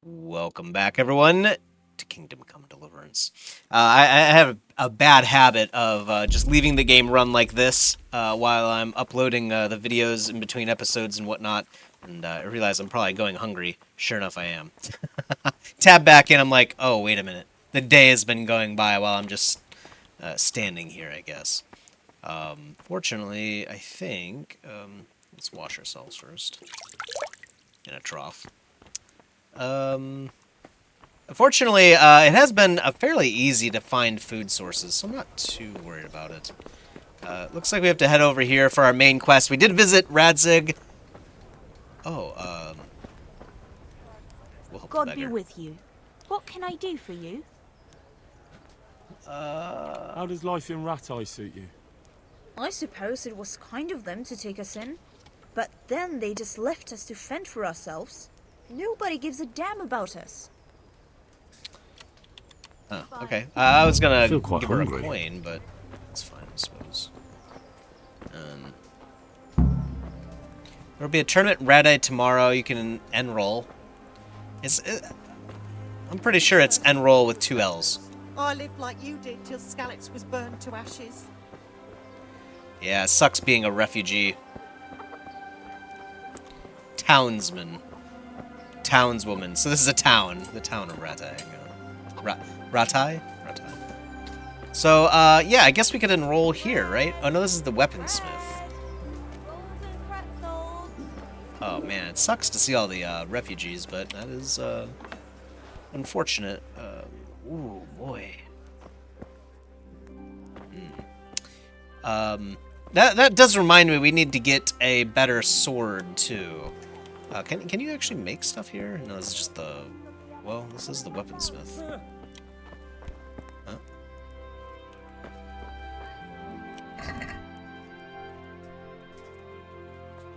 Welcome back, everyone, to Kingdom Come Deliverance. I have a bad habit of just leaving the game run like this while I'm uploading the videos in between episodes and whatnot, and I realize I'm probably going hungry. Sure enough, I am. Tab back in, I'm like, oh, wait a minute. The day has been going by while I'm just standing here, I guess. Fortunately, I think... let's wash ourselves first. In a trough. Unfortunately, it has been fairly easy to find food sources, so I'm not too worried about it. Looks like we have to head over here for our main quest. We did visit Radzig. Oh, we'll help the God be beggar. with you. What can I do for you? How does life in Rattay suit you? I suppose it was kind of them to take us in. But then they just left us to fend for ourselves. Nobody gives a damn about us. Oh, okay. I was gonna feel quite give her a hungry. coin, but it's fine, I suppose. There'll be a tournament in Rattay tomorrow. You can enroll. I'm pretty sure it's enroll with 2 L's. I lived like you did till Skalitz was burned to ashes. Yeah, it sucks being a refugee. Townsman. Townswoman. So this is a town. The town of Rattay. Rattay? Rattay. So, yeah, I guess we could enroll here, right? Oh, no, this is the weaponsmith. Oh, man, it sucks to see all the, refugees, but that is, unfortunate. Ooh, boy. That does remind me we need to get a better sword, too. Can you actually make stuff here? No, this is just the... Well, this is the weaponsmith. Huh?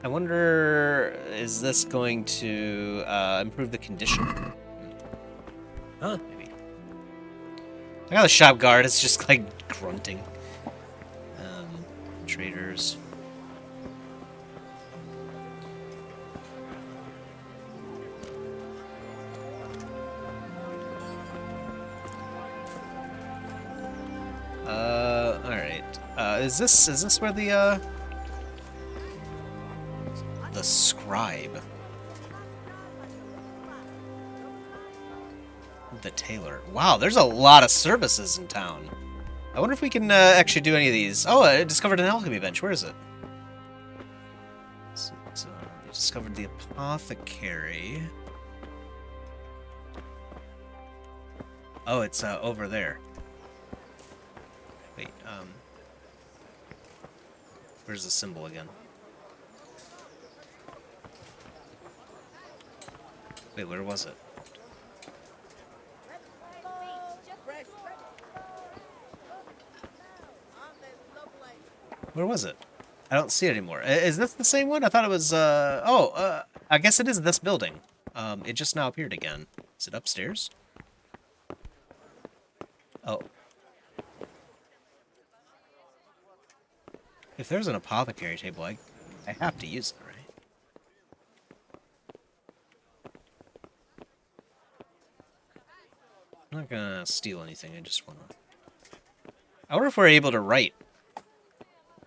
I wonder... Is this going to improve the condition? Huh? Maybe. I got the shop guard. It's just, like, grunting. Traders. Alright. Is this where the scribe? The tailor. Wow, there's a lot of services in town. I wonder if we can actually do any of these. Oh, I discovered an alchemy bench. Where is it? So, you discovered the apothecary. Oh, it's over there. Wait, where's the symbol again? Wait, where was it? Where was it? I don't see it anymore. Is this the same one? I thought it was, I guess it is this building. It just now appeared again. Is it upstairs? Oh. If there's an apothecary table, I have to use it, right? I'm not gonna steal anything, I just wanna... I wonder if we're able to write.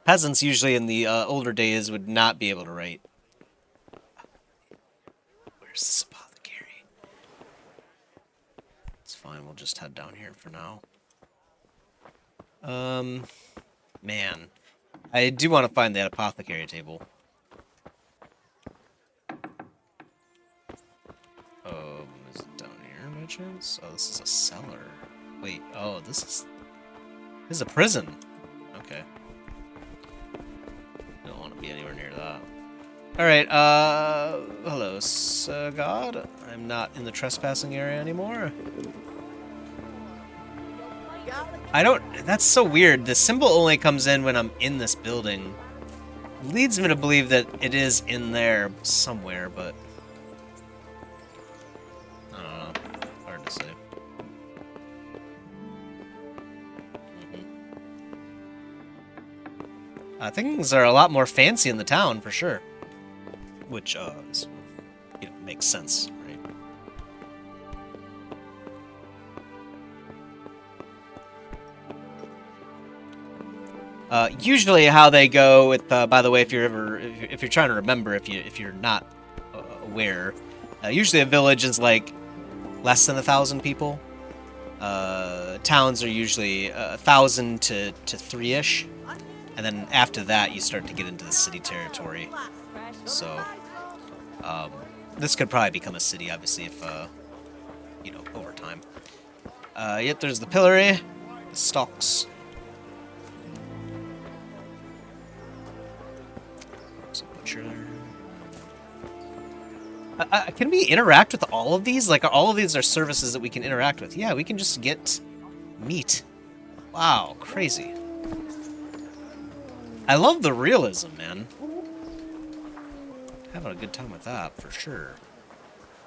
Peasants usually in the older days would not be able to write. Where's this apothecary? It's fine, we'll just head down here for now. Man. I do want to find that apothecary table. Is it down here by chance? Oh, this is a cellar. Wait, oh, this is a prison. Okay. Don't want to be anywhere near that. Alright, hello, God. I'm not in the trespassing area anymore. That's so weird. The symbol only comes in when I'm in this building. Leads me to believe that it is in there somewhere, but... I don't know. Hard to say. Things are a lot more fancy in the town, for sure. Which, makes sense, right? Usually, how they go with, by the way, if you're trying to remember, if you're not aware, usually a village is like less than 1,000 people. Towns are usually 1,000 to 3-ish, and then after that you start to get into the city territory. So this could probably become a city, obviously, if you know, over time. Yep, there's the pillory, the stocks. Butcher. Can we interact with all of these? Like, all of these are services that we can interact with. Yeah, we can just get meat. Wow, crazy. I love the realism, man. Having a good time with that, for sure.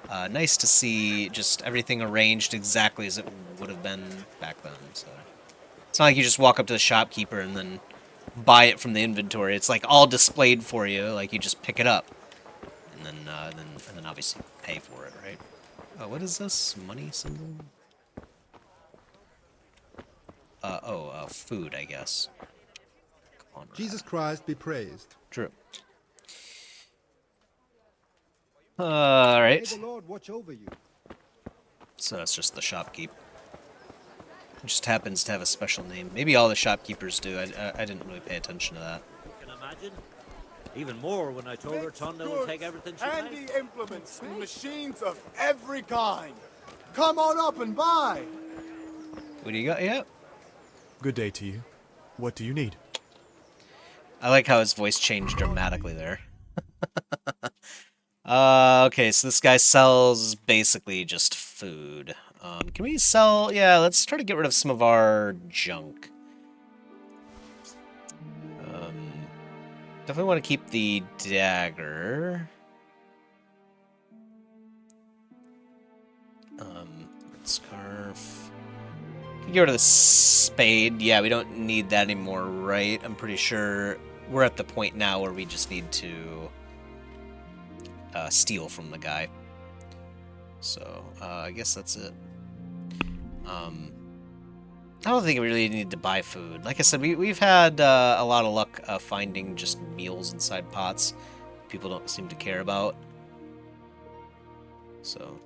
Nice to see just everything arranged exactly as it would have been back then. So it's not like you just walk up to the shopkeeper and then buy it from the inventory. It's like all displayed for you. Like you just pick it up, and then obviously pay for it, right? What is this money symbol? Food, I guess. Come on, Jesus Christ be praised. True. All right. May the Lord watch over you. So that's just the shopkeep. It just happens to have a special name. Maybe all the shopkeepers do. I didn't really pay attention to that. Can imagine. Even more when I told her Tonda would take everything she had. Handy implements and machines of every kind. Come on up and buy. What do you got? Yeah. Good day to you. What do you need? I like how his voice changed dramatically there. Okay, so this guy sells basically just food. Can we sell? Yeah, let's try to get rid of some of our junk. Definitely want to keep the dagger. Scarf. Can get rid of the spade. Yeah, we don't need that anymore, right? I'm pretty sure we're at the point now where we just need to steal from the guy. So, I guess that's it. I don't think we really need to buy food. Like I said, we've had a lot of luck finding just meals inside pots. People don't seem to care about. So,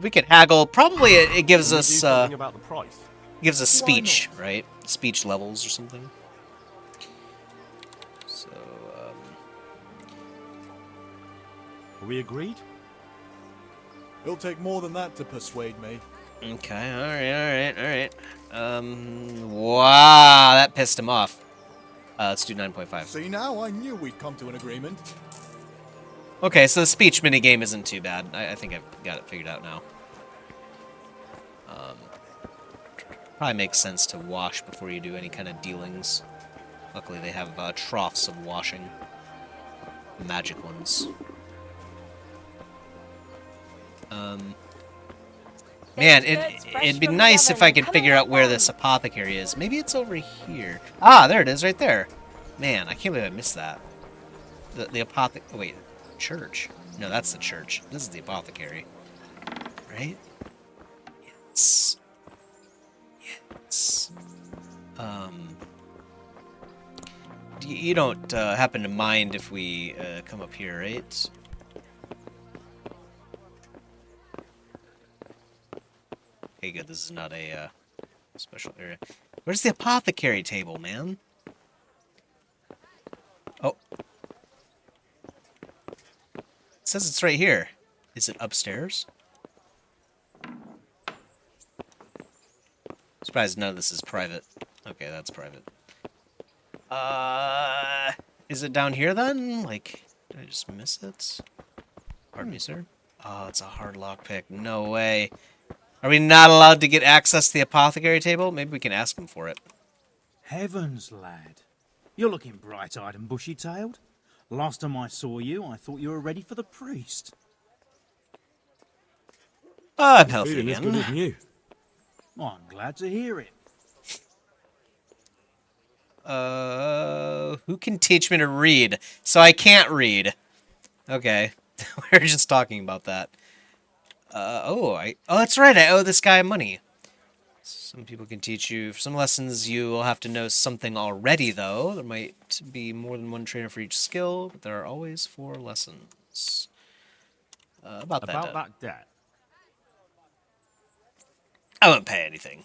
we could haggle. Probably it gives us Something about the price. gives us speech, right? Speech levels or something. So, Are we agreed? It'll take more than that to persuade me. okay, alright. Wow, that pissed him off. Let's do 9.5. See now, I knew we'd come to an agreement. Okay, so the speech minigame isn't too bad. I think I've got it figured out now. Probably makes sense to wash before you do any kind of dealings. Luckily they have troughs of washing. Magic ones. Man, it'd be nice if I could figure out where this apothecary is. Maybe it's over here. Ah, there it is, right there. Man, I can't believe I missed that. The apothecary. Wait, church? No, that's the church. This is the apothecary, right? Yes. Yes. You don't happen to mind if we come up here, right? Okay, good. This is not a special area. Where's the apothecary table, man? Oh. It says it's right here. Is it upstairs? Surprised none of this is private. Okay, that's private. Is it down here then? Like, did I just miss it? Pardon me, sir. Oh, it's a hard lockpick. No way. Are we not allowed to get access to the apothecary table? Maybe we can ask him for it. Heavens, lad. You're looking bright-eyed and bushy-tailed. Last time I saw you, I thought you were ready for the priest. Oh, I'm healthy Feeling as good as again. new. I'm glad to hear it. Who can teach me to read? So I can't read. Okay. We were just talking about that. Oh, that's right. I owe this guy money. Some people can teach you. For some lessons, you will have to know something already, though. There might be more than one trainer for each skill, but there are always 4 lessons. About that debt. debt. I won't pay anything.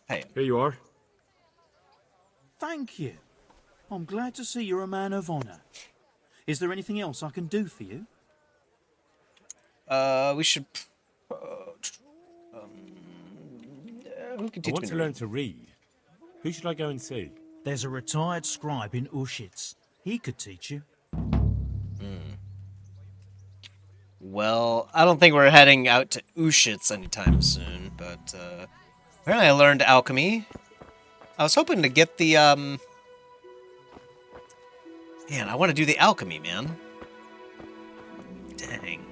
Pay him. Here you are. Thank you. I'm glad to see you're a man of honour. Is there anything else I can do for you? We should... who can I teach want me to learn to read. Who should I go and see? There's a retired scribe in Ushitz. He could teach you. Well, I don't think we're heading out to Ushitz anytime soon, but apparently I learned alchemy. I was hoping to get the, Man, I want to do the alchemy, man. Dang.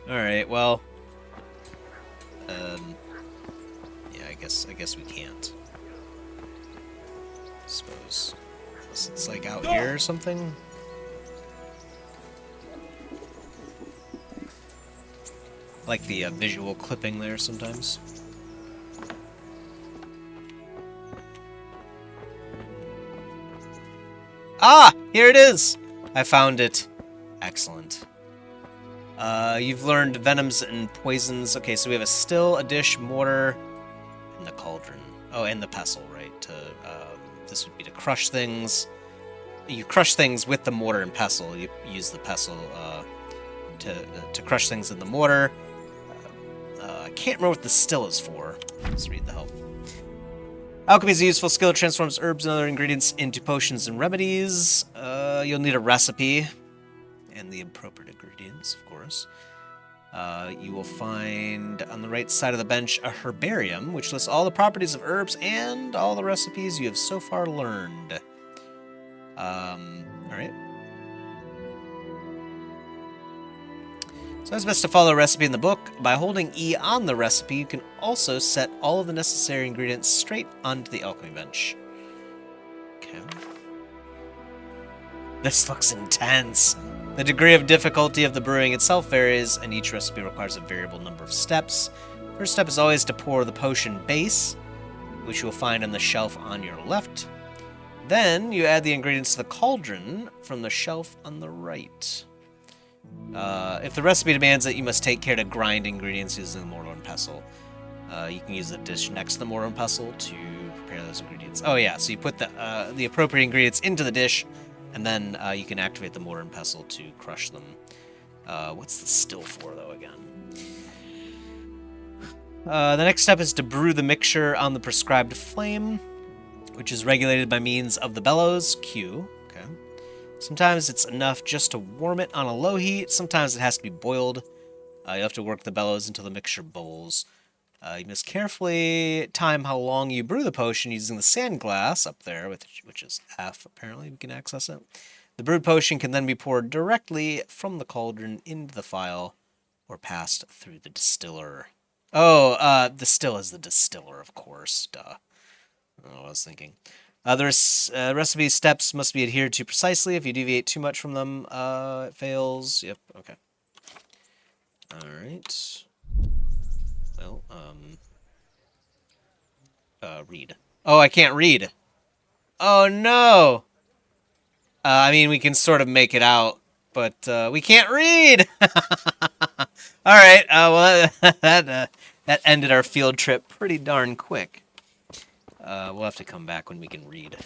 Alright, well... yeah, I guess we can't. Suppose. Unless it's like out here or something? Like the visual clipping there sometimes. Ah! Here it is! I found it. Excellent. You've learned venoms and poisons. Okay, so we have a still, a dish, mortar, and the cauldron. Oh, and the pestle, right? This would be to crush things. You crush things with the mortar and pestle. You use the pestle to crush things in the mortar. I can't remember what the still is for. Let's read the help. Alchemy is a useful skill that transforms herbs and other ingredients into potions and remedies. You'll need a recipe and the appropriate ingredients, of course. You will find on the right side of the bench a herbarium, which lists all the properties of herbs and all the recipes you have so far learned. Alright. So it's best to follow a recipe in the book. By holding E on the recipe, you can also set all of the necessary ingredients straight onto the alchemy bench. Okay. This looks intense. The degree of difficulty of the brewing itself varies, and each recipe requires a variable number of steps. First step is always to pour the potion base, which you will find on the shelf on your left. Then you add the ingredients to the cauldron from the shelf on the right. If the recipe demands it, you must take care to grind ingredients using the mortar and pestle. You can use the dish next to the mortar and pestle to prepare those ingredients. Oh yeah, so you put the appropriate ingredients into the dish, and then you can activate the mortar and pestle to crush them. What's the still for, though, again? The next step is to brew the mixture on the prescribed flame, which is regulated by means of the bellows, Q. Okay. Sometimes it's enough just to warm it on a low heat. Sometimes it has to be boiled. You have to work the bellows until the mixture bubbles. You must carefully time how long you brew the potion using the sand glass up there, which is F, apparently. We can access it. The brewed potion can then be poured directly from the cauldron into the phial or passed through the distiller. Oh, the still is the distiller, of course. Duh. I was thinking. The recipe steps must be adhered to precisely. If you deviate too much from them, it fails. Yep, okay. Alright. Well, read. Oh, I can't read. Oh, no! I mean, we can sort of make it out, but, we can't read! Alright, well, that ended our field trip pretty darn quick. We'll have to come back when we can read.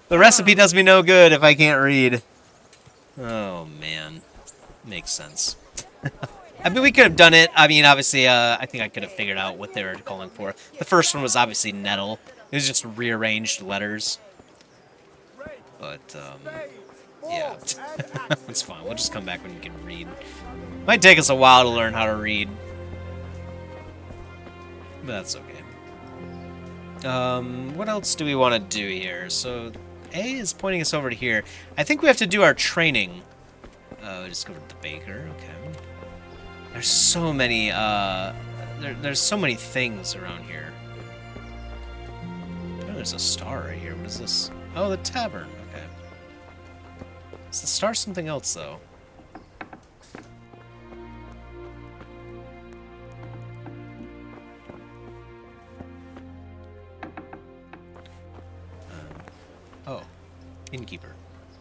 The recipe does me no good if I can't read. Oh, man. Makes sense. I mean, we could have done it. I mean, obviously, I think I could have figured out what they were calling for. The first one was obviously nettle. It was just rearranged letters. But, yeah. It's fine. We'll just come back when we can read. Might take us a while to learn how to read. But that's okay. What else do we want to do here? So, A is pointing us over to here. I think we have to do our training. We discovered the baker. Okay. There's so many, there's so many things around here. Oh, there's a star right here. What is this? Oh, the tavern. Okay. Is the star something else, though?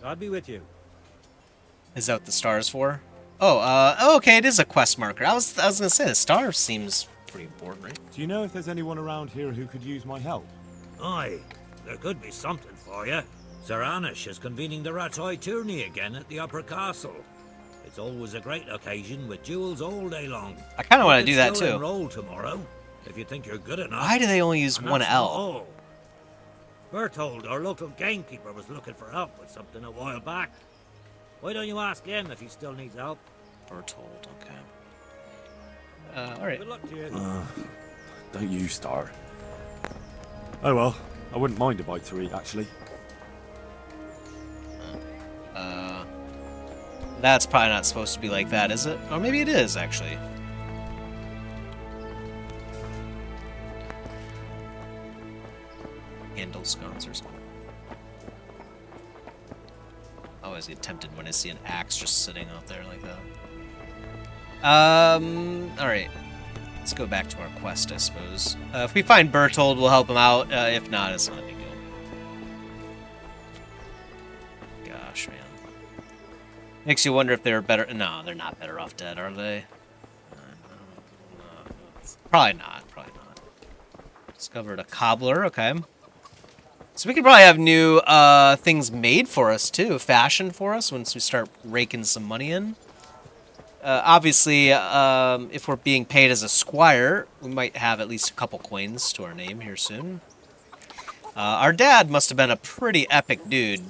God be with you. Is that what the star is for? Oh, okay, it is a quest marker. I was gonna say the star seems pretty important, right? Do you know if there's anyone around here who could use my help? Aye, there could be something for you. Sir Hanush is convening the Rattay tourney again at the Upper Castle. It's always a great occasion with duels all day long. I kind of want to You do could that still too. enroll tomorrow, if you think you're good enough. Why do they only use And one that's not L? all. Berthold, our local gamekeeper, was looking for help with something a while back. Why don't you ask him if he still needs help? Berthold, okay. Alright. Good luck to you. Don't you start. Oh well, I wouldn't mind a bite to eat, actually. That's probably not supposed to be like that, is it? Or maybe it is, actually. Handle scones or something. I always get tempted when I see an axe just sitting out there like that. Alright. Let's go back to our quest, I suppose. If we find Berthold, we'll help him out. If not, it's not a big deal. Gosh, man. Makes you wonder if they're better. No, they're not better off dead, are they? Probably not. Probably not. Discovered a cobbler. Okay. So we could probably have new things made for us too, fashioned for us once we start raking some money in. Obviously, if we're being paid as a squire, we might have at least a couple coins to our name here soon. Our dad must have been a pretty epic dude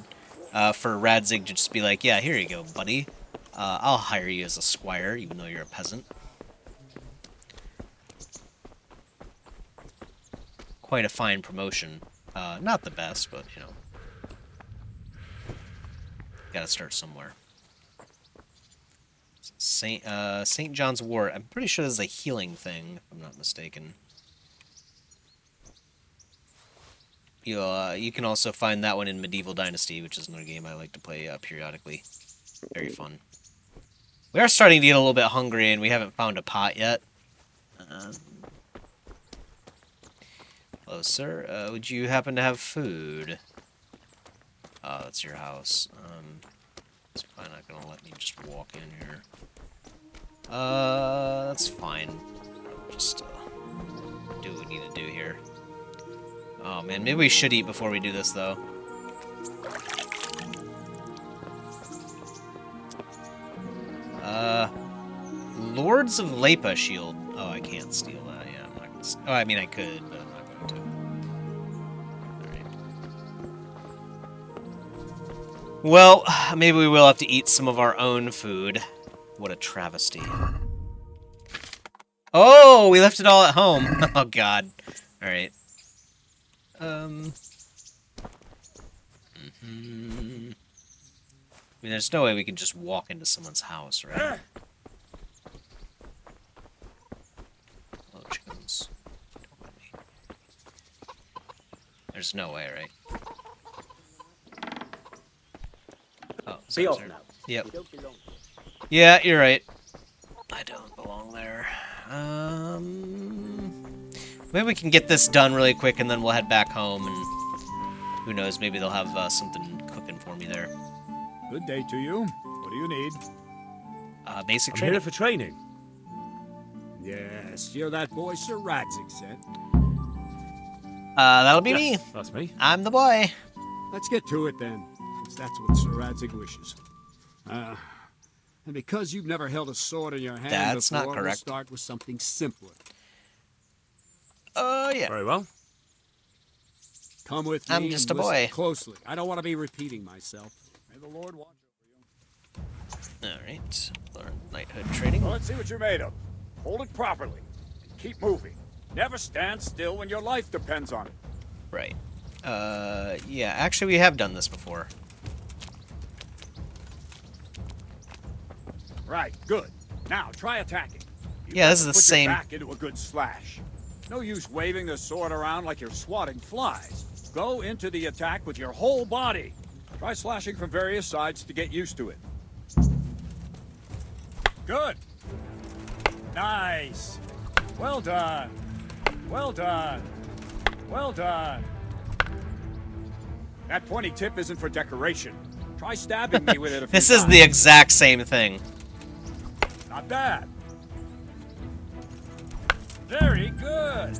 for Radzig to just be like, yeah, here you go, buddy. I'll hire you as a squire, even though you're a peasant. Quite a fine promotion. Not the best, but, you know. Gotta start somewhere. St. John's Wort. I'm pretty sure this is a healing thing, if I'm not mistaken. You can also find that one in Medieval Dynasty, which is another game I like to play periodically. Very fun. We are starting to get a little bit hungry, and we haven't found a pot yet. Hello, sir. Would you happen to have food? Oh, that's your house. It's probably not gonna let me just walk in here. That's fine. I'll just do what we need to do here. Oh man, maybe we should eat before we do this, though. Lords of Lepa shield. Oh, I can't steal that. Yeah, I'm not gonna. Oh, I mean, I could, but I'm not going to. All right. Well, maybe we will have to eat some of our own food. What a travesty. Oh, we left it all at home. Oh God. All right. I mean, there's no way we can just walk into someone's house, right? Hello, chickens. Don't let me. There's no way, right? Oh, Be off now. Yep. You don't belong. Yeah, you're right. I don't belong there. Maybe we can get this done really quick, and then we'll head back home, and who knows, maybe they'll have something cooking for me there. Good day to you. What do you need? Basic I'm training. here for training. Yes, you're that boy Sir Radzig sent. That'll be Yes, me. that's me. I'm the boy. Let's get to it then, since that's what Sir Radzig wishes. And because you've never held a sword in your hand That's before, not correct. we'll start with something simpler. Yeah. Very well. Come with me I'm just and a listen boy. closely. I don't want to be repeating myself. May the Lord watch over you. Alright. Learn knighthood training. Well, let's see what you're made of. Hold it properly. And keep moving. Never stand still when your life depends on it. Right. Yeah, actually we have done this before. Right, good. Now, try attacking. You Yeah, got this to is the put same- your back into a good slash. No use waving the sword around like you're swatting flies. Go into the attack with your whole body. Try slashing from various sides to get used to it. Good. Nice. Well done. Well done. Well done. That pointy tip isn't for decoration. Try Try stabbing me with it a few This is times. the exact same thing. Not bad. Very good.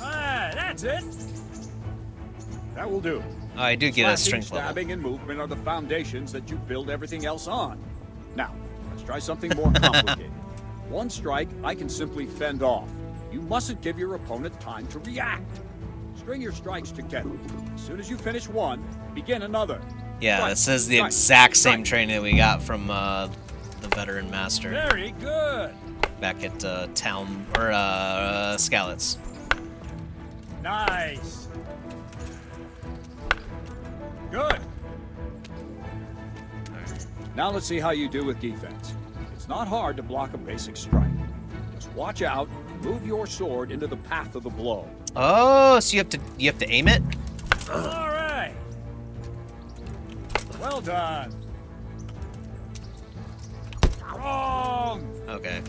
Ah, that's it. That will do. Oh, I do get a Slashing, strength level. stabbing, and movement are the foundations that you build everything else on. Now, let's try something more complicated. One strike, I can simply fend off. You mustn't give your opponent time to react. String your strikes together. As soon as you finish one, begin another. Yeah, Strike, this is the strike, exact same strike. training that we got from the veteran master Very good. back at town or Skalitz. Nice. Good. Now let's see how you do with defense. It's not hard to block a basic strike. Just watch out and move your sword into the path of the blow. Oh, so you have to aim it? All right. Well done. Wrong. Okay.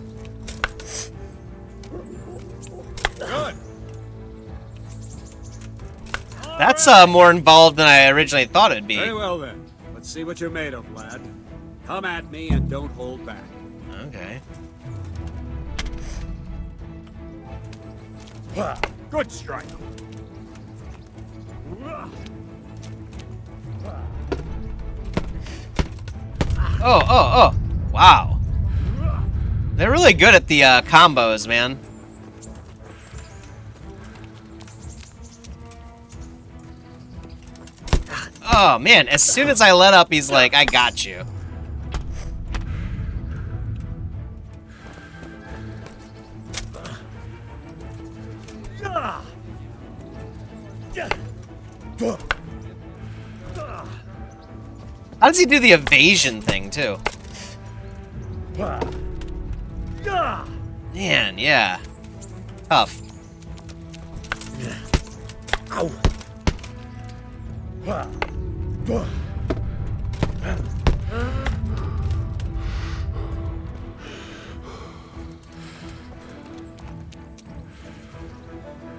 Good. That's more involved than I originally thought it'd be. Very well then. Let's see what you're made of, lad. Come at me and don't hold back. Okay. Good strike. Oh. Wow. They're really good at the combos, man. Oh, man. As soon as I let up, he's like, I got you. How does he do the evasion thing, too? Man, yeah. Tough.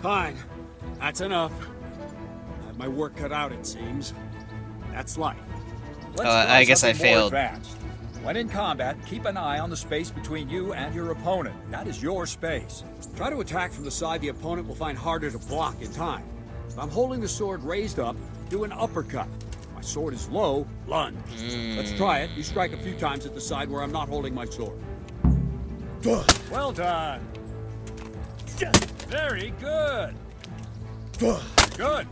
Fine. That's enough. Had my work cut out, it seems. That's life. Let's I try guess I something more failed. advanced. When in combat, keep an eye on the space between you and your opponent. That is your space. Try to attack from the side the opponent will find harder to block in time. If I'm holding the sword raised up, do an uppercut. If my sword is low, lunge. Let's try it. You strike a few times at the side where I'm not holding my sword. Well done. Very good. Good. Good.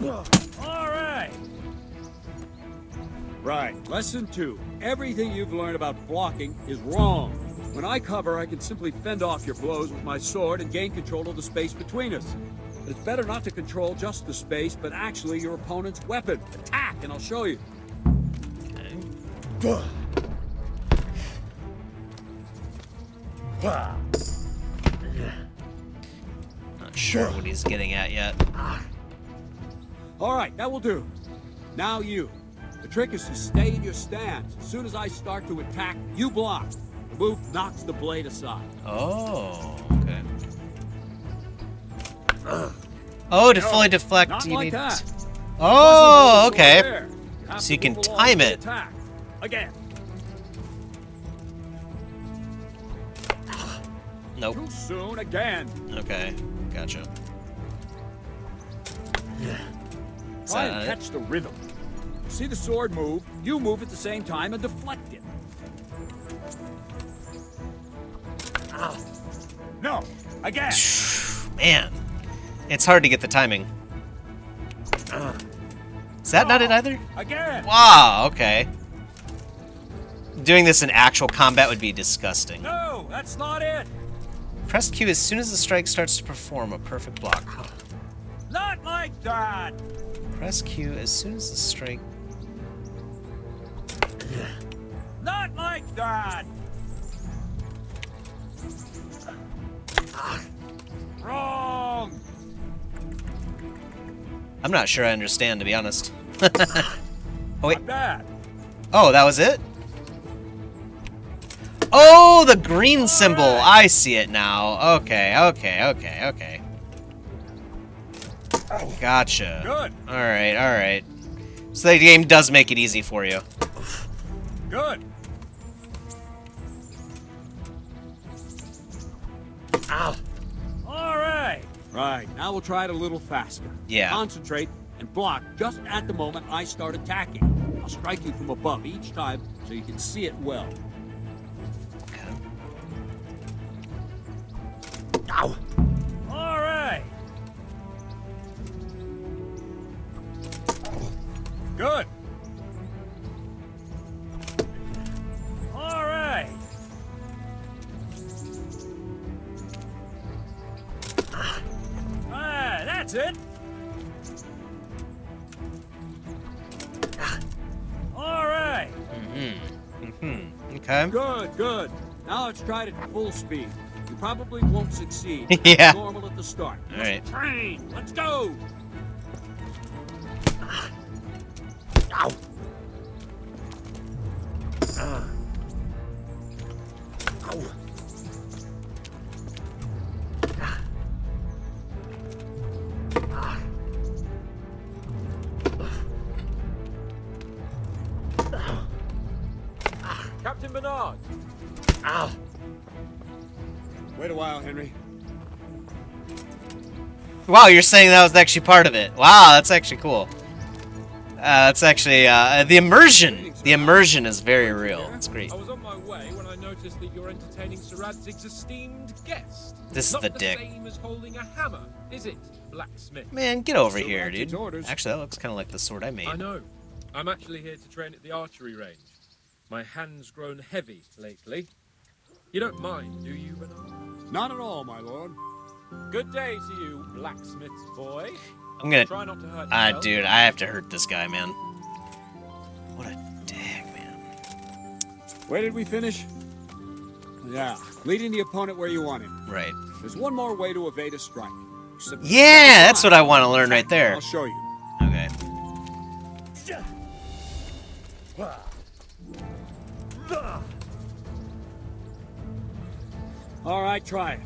All right. Right. Lesson 2. Everything you've learned about blocking is wrong. When I cover, I can simply fend off your blows with my sword and gain control of the space between us. But it's better not to control just the space, but actually your opponent's weapon. Attack, and I'll show you. Not sure what he's getting at yet. All right, that will do. Now you. The trick is to stay in your stance. As soon as I start to attack, you block. The move knocks the blade aside. Oh, okay. Oh, to fully deflect, Not you like need... that. Oh, okay. There. have So to you can move along time with the it. Attack. Again. Nope. Too soon again. Okay, gotcha. Is Try that and it? catch the rhythm. See the sword move, you move at the same time and deflect it. Ow. No, again. Man, it's hard to get the timing. Is that not it either? Again. Wow, okay. Doing this in actual combat would be disgusting. No, that's not it. Press Q as soon as the strike starts to perform a perfect block. Not like that. Press Q as soon as the strike... Not like that. Wrong. I'm not sure I understand, to be honest. Oh, wait. Not bad. Oh, that was it? Oh, the green symbol. I see it now. Okay. Gotcha. Good. Alright, alright. So the game does make it easy for you. Good. Ow. All right. Right, now we'll try it a little faster. Yeah. Concentrate and block just at the moment I start attacking. I'll strike you from above each time so you can see it well. Okay. Ow. All right. Good. All right. Ah, that's it. All right. Okay. Good, good. Now let's try it at full speed. You probably won't succeed. Yeah. That's normal at the start. All right. Let's train. Let's go. Ow. Ow. Captain Bernard. Ow. Wait a while, Henry. Wow, you're saying that was actually part of it. Wow, that's actually cool. That's actually, the immersion. The immersion is very real. It's great. I was on my way when I noticed that you're entertaining Sir Radzig's esteemed guest. This is Not the dick. same as holding a hammer, is it, blacksmith? Man, get over So here, that's dude. its orders. Actually, that looks kind of like the sword I made. I know. I'm actually here to train at the archery range. My hand's grown heavy lately. You don't mind, do you, Bernard? Not at all, my lord. Good day to you, blacksmith's boy. I'm gonna... Try not to hurt yourself. Dude, I have to hurt this guy, man. What a dick, man. Where did we finish? Yeah, leading the opponent where you want him. Right. There's one more way to evade a strike. Simply Yeah, that's what I want to learn right there. I'll show you. Okay. All right, try it.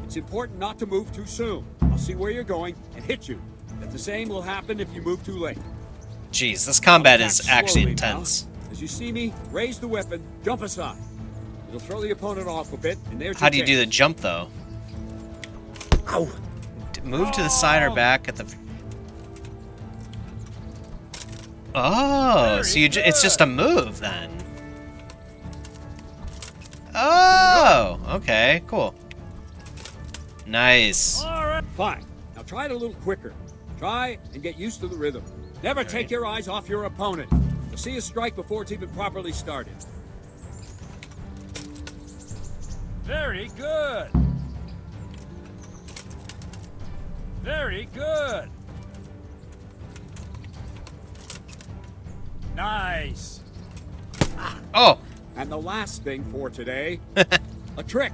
It's important not to move too soon. I'll see where you're going and hit you. But the same will happen if you move too late. Jeez, this combat Attack is actually slowly intense. now. As you see me, raise the weapon, jump aside. It'll throw the opponent off a bit, and there's How your do you do the chance. jump, though? Ow. Move to the side or back at the... Oh, so it's just a move, then. Oh, okay, cool. Nice. All right. Fine. Now try it a little quicker. Try and get used to the rhythm. Never take your eyes off your opponent. You'll see a strike before it's even properly started. Very good. Very good. Nice. Oh, And the last thing for today, a trick.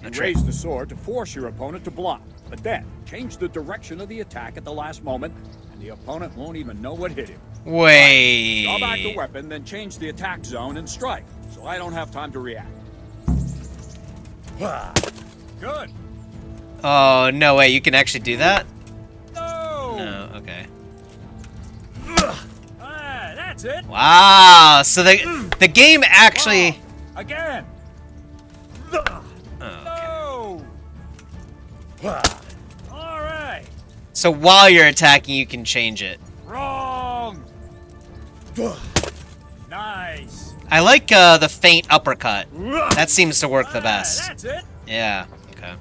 You A trick. raise the sword to force your opponent to block, but then change the direction of the attack at the last moment, and the opponent won't even know what hit him. wait. Draw back the weapon, then change the attack zone and strike, so I don't have time to react. Good. Oh, no way, you can actually do that? No. No, okay. Ah, that's it. Wow, so the game actually... Again. Oh, No. All right. so while you're attacking, you can change it. Wrong. Nice. I like the feint uppercut. That seems to work the Ah, best. that's it. Yeah, okay.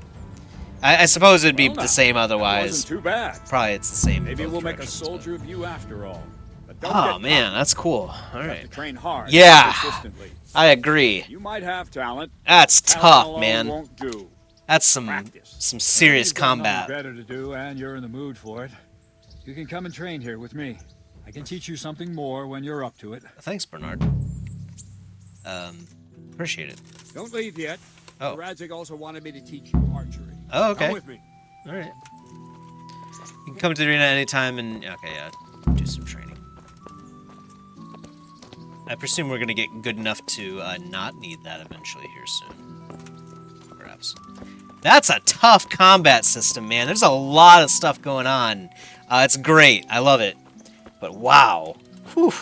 I suppose it would be Well, now, the same that otherwise. wasn't too bad. Probably it's the same. Maybe both we'll make a directions, but- soldier of you after all. But don't Oh get man, cocky. that's cool. All You have right. to train hard. Yeah. And persistently. I agree. You might have talent. That's Talent tough, alone man. Won't do. That's some Practice. serious You've got nothing combat. better to do, and you're in the mood for it. You can come and train here with me. I can teach you something more when you're up to it. Thanks, Bernard. Appreciate it. Don't leave yet. Oh. Radzig also wanted me to teach you archery. Oh, okay. Come with me. All right. You can come to the arena anytime and okay, yeah, do some training. I presume we're gonna get good enough to not need that eventually here soon. Perhaps. That's a tough combat system, man. There's a lot of stuff going on. It's great. I love it. But wow. Whew.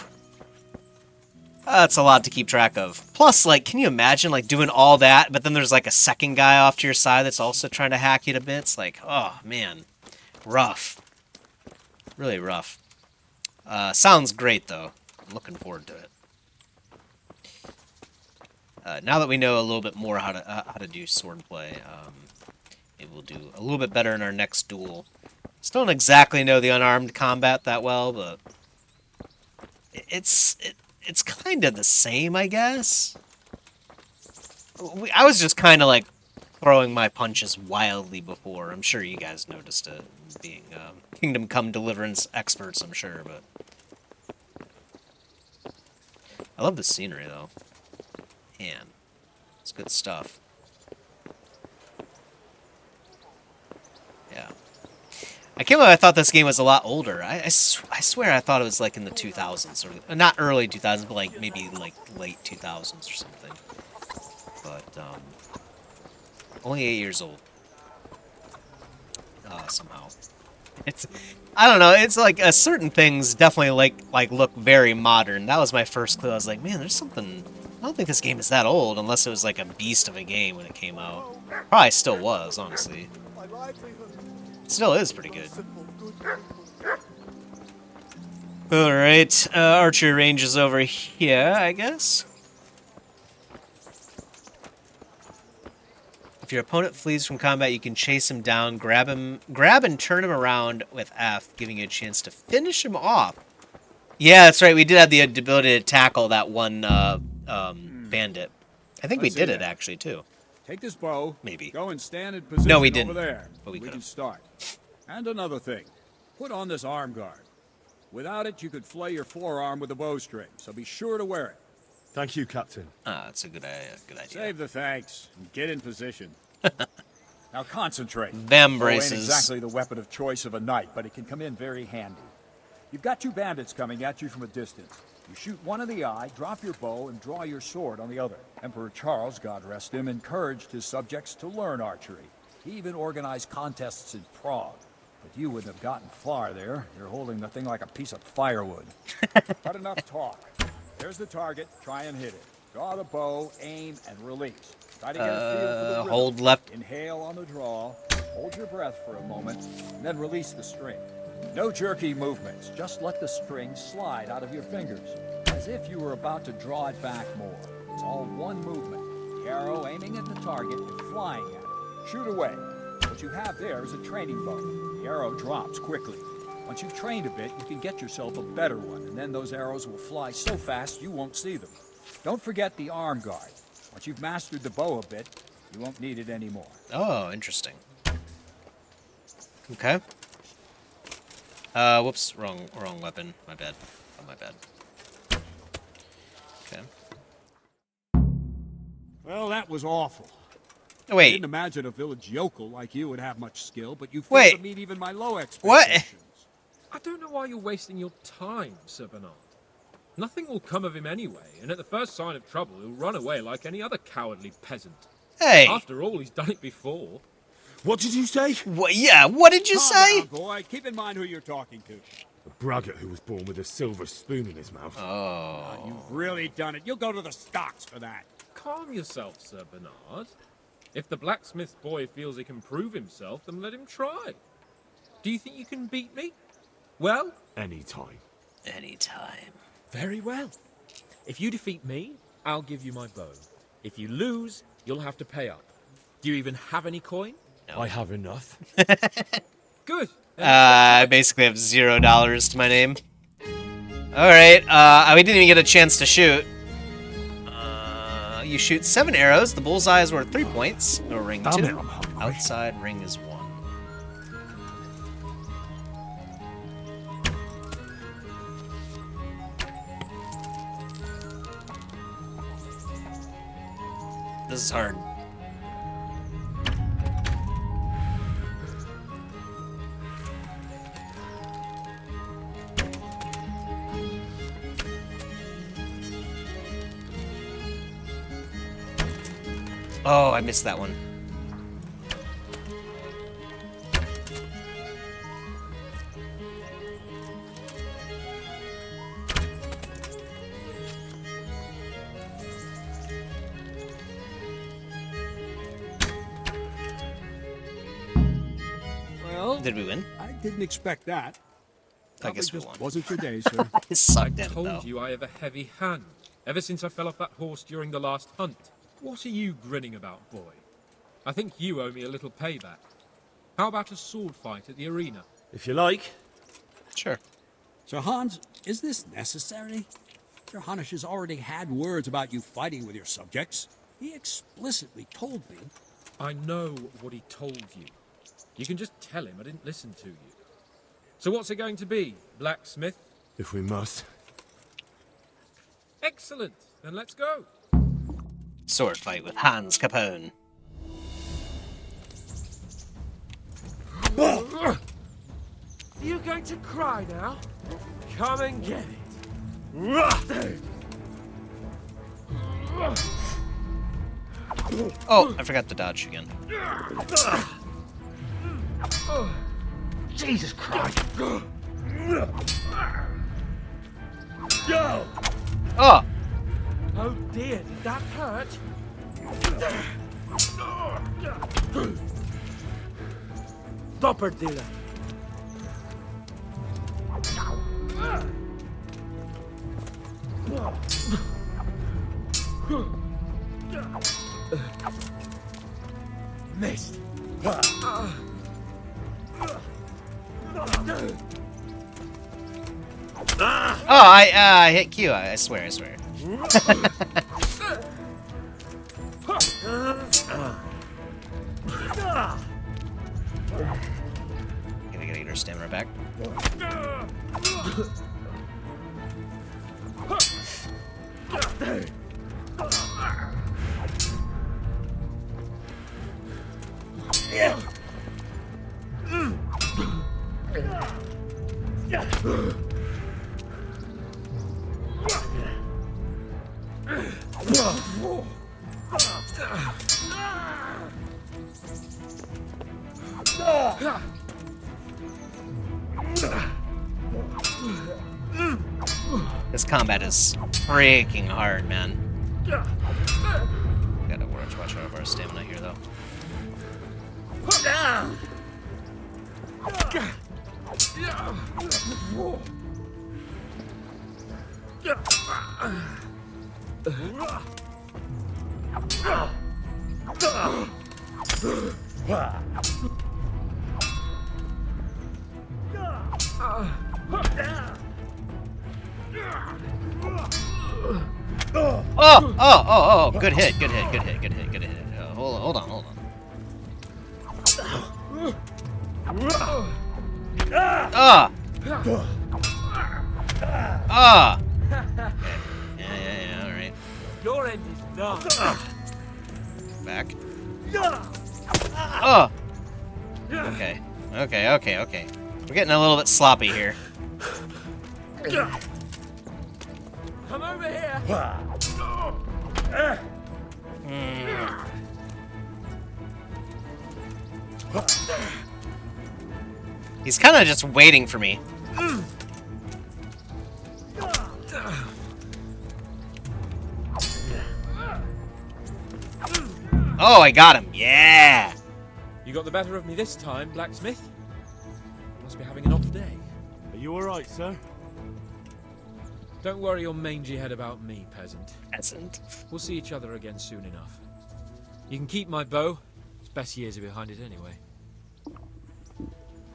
That's a lot to keep track of. Plus, like, can you imagine, like, doing all that, but then there's, like, a second guy off to your side that's also trying to hack you to bits? Like, oh, man. Rough. Really rough. Sounds great, though. I'm looking forward to it. Now that we know a little bit more how to do swordplay, it will do a little bit better in our next duel. Still don't exactly know the unarmed combat that well, but it's kind of the same, I guess. I was just kind of like throwing my punches wildly before. I'm sure you guys noticed it, being Kingdom Come Deliverance experts, I'm sure, but I love the scenery, though. Man, it's good stuff. Yeah. I can't believe I thought this game was a lot older. I swear I thought it was like in the 2000s, or not early 2000s, but like maybe like late 2000s or something. But only 8 years old. Somehow, I don't know. It's like certain things definitely like look very modern. That was my first clue. I was like, man, there's something. I don't think this game is that old, unless it was like a beast of a game when it came out. Probably still was, honestly. It still is pretty good. Alright, archery range is over here, I guess. If your opponent flees from combat, you can chase him down, grab and turn him around with F, giving you a chance to finish him off. Yeah, that's right, we did have the ability to tackle that one bandit. I think we did it, actually, too. Take this bow. Maybe. Go and stand in position no, we didn't. over there. But we can start. And another thing. Put on this arm guard. Without it, you could flay your forearm with a bowstring, so be sure to wear it. Thank you, Captain. That's a good idea. Save the thanks and get in position. Now concentrate. Them braces. Ain't exactly the weapon of choice of a knight, but it can come in very handy. You've got two bandits coming at you from a distance. You shoot one in the eye, drop your bow, and draw your sword on the other. Emperor Charles, God rest him, encouraged his subjects to learn archery. He even organized contests in Prague. But you wouldn't have gotten far there. You're holding the thing like a piece of firewood. But enough talk. There's the target. Try and hit it. Draw the bow, aim, and release. Try to get a feel for the rhythm. Hold left. Inhale on the draw. Hold your breath for a moment, and then release the string. No jerky movements. Just let the string slide out of your fingers, as if you were about to draw it back more. It's all one movement. The arrow aiming at the target and flying at it. Shoot away. What you have there is a training bow. The arrow drops quickly. Once you've trained a bit, you can get yourself a better one, and then those arrows will fly so fast you won't see them. Don't forget the arm guard. Once you've mastered the bow a bit, you won't need it anymore. Oh, interesting. Okay. Whoops, wrong weapon. My bad. Oh, my bad. Okay. Well, that was awful. Oh, wait. I didn't imagine a village yokel like you would have much skill, but you failed to meet even my low expectations. What? I don't know why you're wasting your time, Sir Bernard. Nothing will come of him anyway, and at the first sign of trouble, he'll run away like any other cowardly peasant. Hey! After all, he's done it before. What did you say? What? Yeah, what did you say? Calm down, boy. Keep in mind who you're talking to. A braggart who was born with a silver spoon in his mouth. Oh. You've really done it. You'll go to the stocks for that. Calm yourself, Sir Bernard. If the blacksmith boy feels he can prove himself, then let him try. Do you think you can beat me? Well? Anytime. Anytime. Very well. If you defeat me, I'll give you my bow. If you lose, you'll have to pay up. Do you even have any coin? No. I have enough. Good. I basically have $0 to my name. Alright, we didn't even get a chance to shoot. You shoot 7 arrows. The bullseye is worth 3 points. No ring 2. Damn it, I'm hungry. Outside ring is 1. This is hard. Oh, I missed that one. Did we win? I didn't expect that. I guess we Just won. wasn't your day, sir. It sucked in, Told though. you I have a heavy hand. Ever since I fell off that horse during the last hunt. What are you grinning about, boy? I think you owe me a little payback. How about a sword fight at the arena? If you like. Sure. Sir Hans, is this necessary? Sir Hanush has already had words about you fighting with your subjects. He explicitly told me. I know what he told you. You can just tell him I didn't listen to you. So what's it going to be, blacksmith? If we must. Excellent. Then let's go. Sword fight with Hans Capon. You going to cry now? Come and get it. Oh, I forgot to dodge again. Jesus Christ! Oh! Oh dear, did that hurt? Stop her, dealer. Missed. Oh, I hit Q. I swear, I swear. Gotta get her stamina back. This combat is freaking hard, man. Gotta watch out of our stamina here, though. Oh! Good hit, good hit, good hit, good hit, good hit. Hold on. Ah! Ah! Yeah, alright. Your end is done. Back. Oh! Okay. We're getting a little bit sloppy here. Come over here. He's kind of just waiting for me. Oh, I got him. Yeah. You got the better of me this time, blacksmith. Must be having an off day. Are you alright, sir? Don't worry your mangy head about me, peasant. Peasant. We'll see each other again soon enough. You can keep my bow. Its best years are behind it anyway.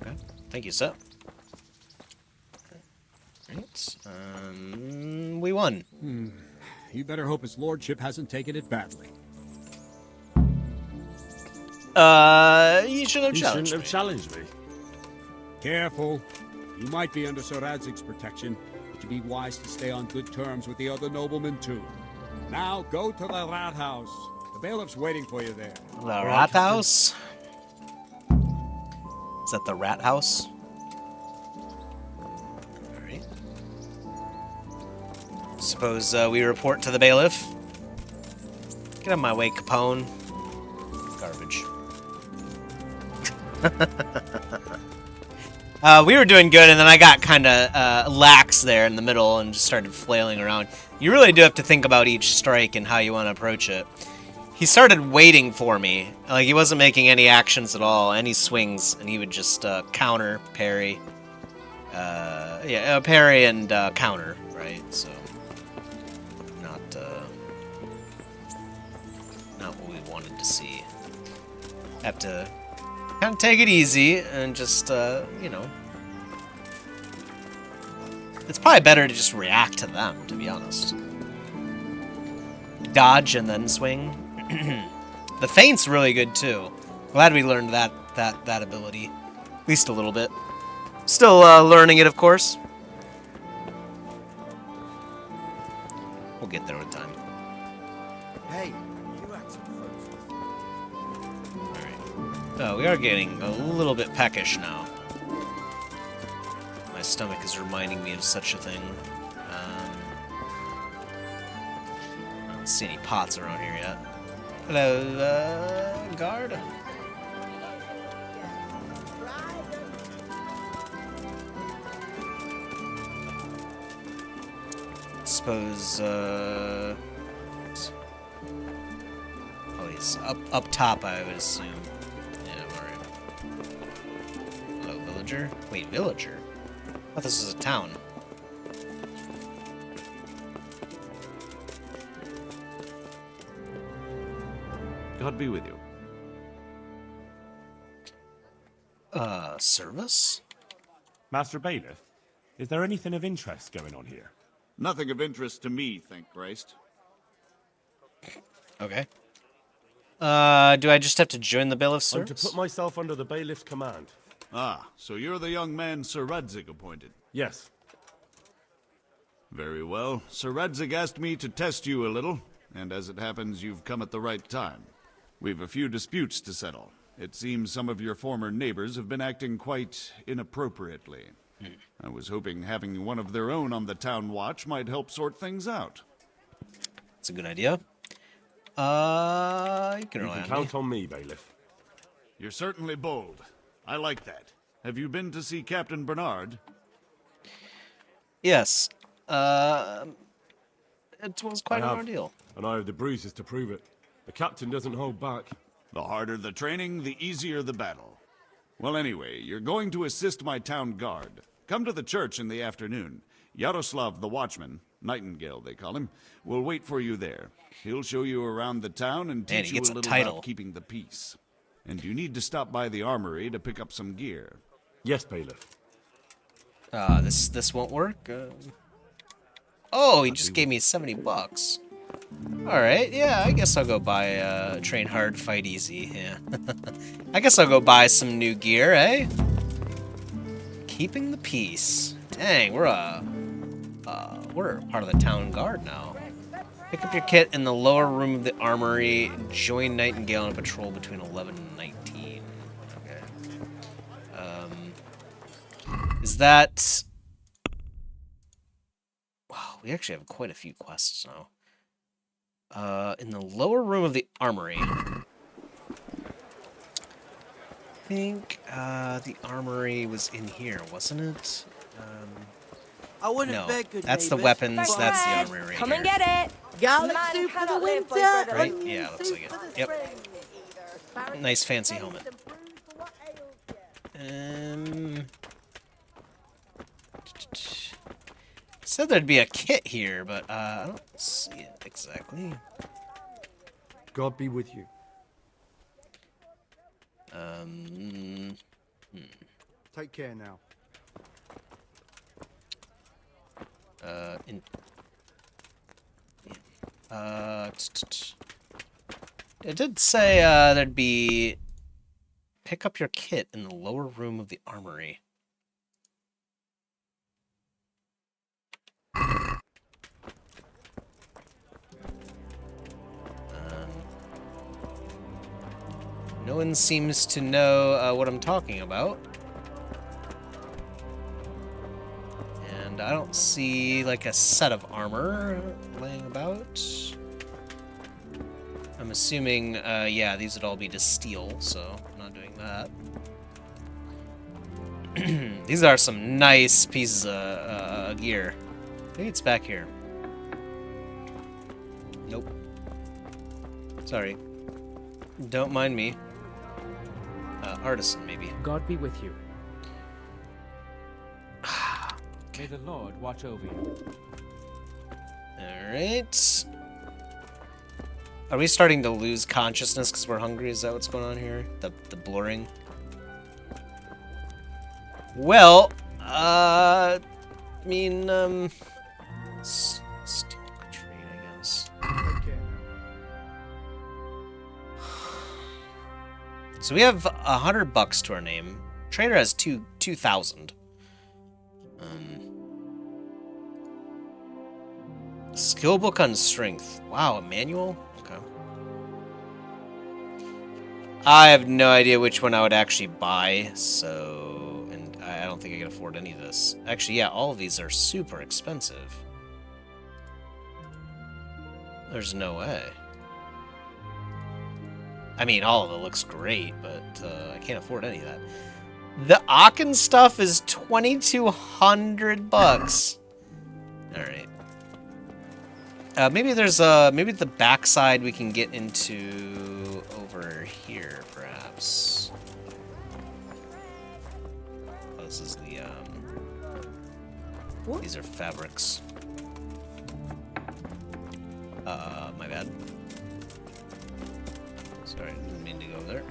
Okay. Thank you, sir. Right. We won. You better hope his lordship hasn't taken it badly. You shouldn't have He challenged me. Careful. You might be under Sir Radzig's protection, but you'd be wise to stay on good terms with the other noblemen, too. Now, go to the rat house. The bailiff's waiting for you there. The rat house? Is that the rat house? Alright. Suppose we report to the bailiff. Get out of my way, Capone. Garbage. We were doing good, and then I got kind of lax there in the middle and just started flailing around. You really do have to think about each strike and how you want to approach it. He started waiting for me. Like, he wasn't making any actions at all, any swings, and he would just counter, parry. Parry and counter, right? So, not what we wanted to see. Have to kind of take it easy and just, you know. It's probably better to just react to them, to be honest. Dodge and then swing. The feint's really good too. Glad we learned that ability, at least a little bit. Still learning it, of course. We'll get there with time. Hey, you acting first. All right. Oh, we are getting a little bit peckish now. My stomach is reminding me of such a thing. I don't see any pots around here yet. Hello, guard. Suppose, probably is up top, I would assume. Yeah, alright. Hello, villager? Wait, villager? I thought this was a town. God be with you. Service? Master Bailiff, is there anything of interest going on here? Nothing of interest to me, thank Christ. Okay. Do I just have to join the bailiff's I'm service? to put myself under the bailiff's command. Ah, so you're the young man Sir Radzig appointed. Yes. Very well. Sir Radzig asked me to test you a little, and as it happens, you've come at the right time. We've a few disputes to settle. It seems some of your former neighbors have been acting quite inappropriately. I was hoping having one of their own on the town watch might help sort things out. That's a good idea. You can rely on Count on me, Bailiff. You're certainly bold. I like that. Have you been to see Captain Bernard? Yes. It was quite an ordeal. And I have the bruises to prove it. The captain doesn't hold back. The harder the training, the easier the battle. Well, anyway, you're going to assist my town guard. Come to the church in the afternoon. Yaroslav the watchman, Nightingale they call him, will wait for you there. He'll show you around the town and teach you a little about keeping the peace. And you need to stop by the armory to pick up some gear. Yes, Bailiff. This won't work. Oh, he just gave me $70. All right, yeah, I guess I'll go buy train hard, fight easy. Yeah, I guess I'll go buy some new gear, eh? Keeping the peace. Dang, we're part of the town guard now. Pick up your kit in the lower room of the armory. Join Nightingale on a patrol between 11 and 19. Okay. Is that? Wow, we actually have quite a few quests now. In the lower room of the armory. I think the armory was in here, wasn't it? I wouldn't no, beg good that's the neighbors. weapons. That's the armory right Come here. and get it. Galaxy for the winter. Right? Yeah, looks like it. Yep. Nice fancy helmet. Said there'd be a kit here, but I don't see it exactly. God be with you. Take care now. It did say there'd be pick up your kit in the lower room of the armory. No one seems to know what I'm talking about. And I don't see, like, a set of armor laying about. I'm assuming, yeah, these would all be to steal, so I'm not doing that. These are some nice pieces of gear. I think it's back here. Nope. Sorry. Don't mind me. Artisan, maybe. God be with you. May the Lord watch over you. Alright. Are we starting to lose consciousness because we're hungry? Is that what's going on here? The blurring? Well, I mean, steal trade, I guess. So we have $100 to our name. Trader has 2,000. Skill book on strength. Wow, a manual? Okay. I have no idea which one I would actually buy, so... And I don't think I can afford any of this. Actually, yeah, all of these are super expensive. There's no way. I mean, all of it looks great, but I can't afford any of that. The Aachen stuff is $2,200. Alright. Maybe there's maybe the backside we can get into over here, perhaps. Oh, this is the these are fabrics. My bad. Sorry, didn't mean to go there.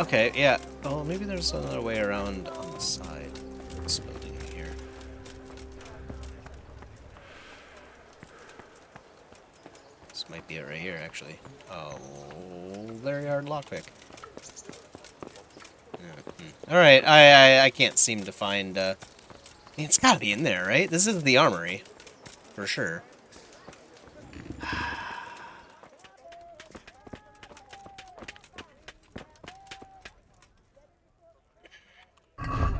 Okay, yeah. Oh, maybe there's another way around on the side of this building here. This might be it right here, actually. Oh, very hard lockpick. Alright, I can't seem to find, I mean, it's gotta be in there, right? This is the armory. For sure.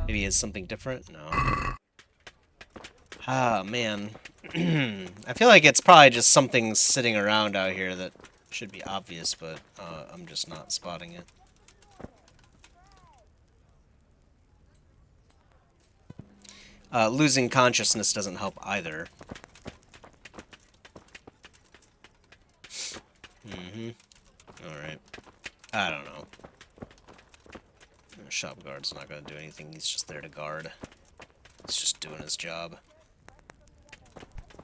Maybe it's something different? No. Ah, man. I feel like it's probably just something sitting around out here that should be obvious, but I'm just not spotting it. Losing consciousness doesn't help either. Alright. I don't know. The shop guard's not gonna do anything, he's just there to guard. He's just doing his job.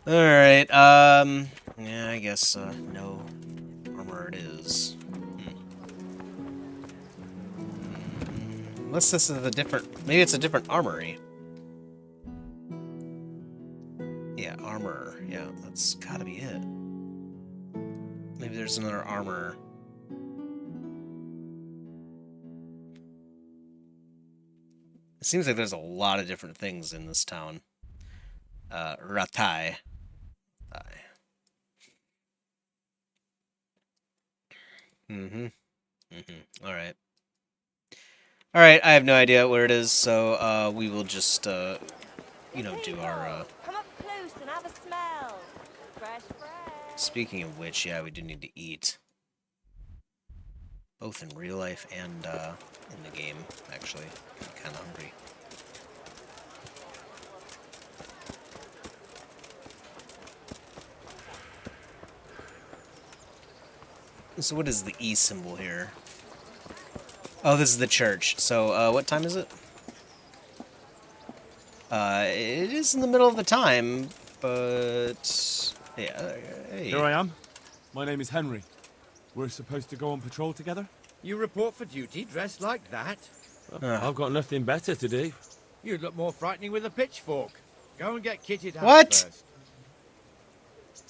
Alright, yeah, I guess, no armor it is. Unless this is a different, maybe it's a different armory. Yeah, armor, yeah, that's gotta be it. Maybe there's another armor. It seems like there's a lot of different things in this town. Rattay. Alright. Alright, I have no idea where it is, so we will just, you know, do our, Come up close and have a smell. Fresh bread. Speaking of which, yeah, we do need to eat. Both in real life and in the game, actually. I'm kind of hungry. So what is the E symbol here? Oh, this is the church. So, what time is it? It is in the middle of the time, but... Yeah, hey. Here I am. My name is Henry. We're supposed to go on patrol together? You report for duty dressed like that? I've got nothing better to do. You'd look more frightening with a pitchfork. Go and get kitted out What? first.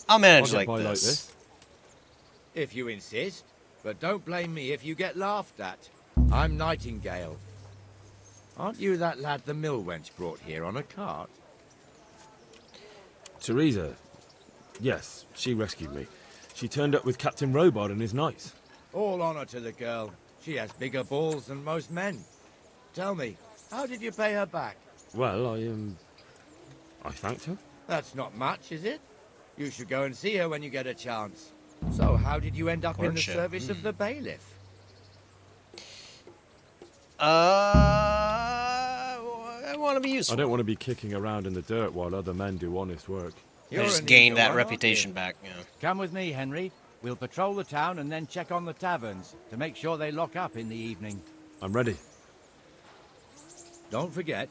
I'll manage I'll like get by this. If you insist. But don't blame me if you get laughed at. I'm Nightingale. Aren't you that lad the mill wench brought here on a cart? Teresa. Yes, she rescued me. She turned up with Captain Robard and his knights. All honor to the girl. She has bigger balls than most men. Tell me, how did you pay her back? Well, I thanked her. That's not much, is it? You should go and see her when you get a chance. So, how did you end up in the Courtship. service of the bailiff? I want to be useful. I don't want to be kicking around in the dirt while other men do honest work. You're I just an gained eager that one, aren't reputation you? back, yeah. Come with me, Henry. We'll patrol the town and then check on the taverns to make sure they lock up in the evening. I'm ready. Don't forget,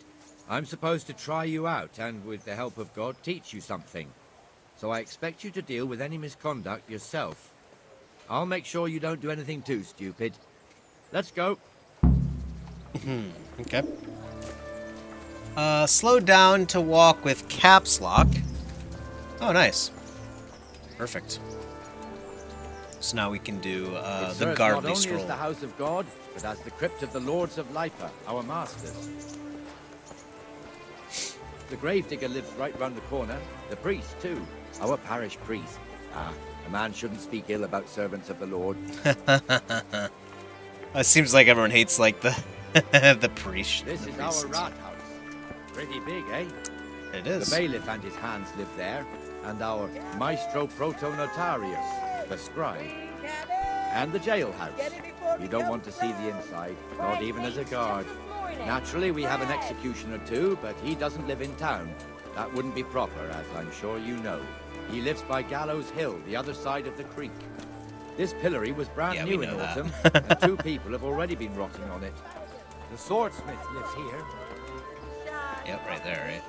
I'm supposed to try you out and, with the help of God, teach you something. So I expect you to deal with any misconduct yourself. I'll make sure you don't do anything too stupid. Let's go. Okay. Slow down to walk with caps lock. Oh, nice. Perfect. So now we can do It the serves Garvey not only scroll. as the house of God, but as the crypt of the lords of Lipa, our masters. The gravedigger lives right round the corner. The priest, too. Our parish priest. Ah, a man shouldn't speak ill about servants of the Lord. It seems like everyone hates, like, the the priest. This is our rat house. Pretty big, eh? It is. The bailiff and his hands live there, and our maestro protonotarius, the scribe. And the jailhouse. You don't want to see the inside, not even as a guard. Naturally, we have an executioner too, but he doesn't live in town. That wouldn't be proper, as I'm sure you know. He lives by Gallows Hill, the other side of the creek. This pillory was brand new in autumn, and 2 people have already been rotting on it. The swordsmith lives here. Yep, right there, right?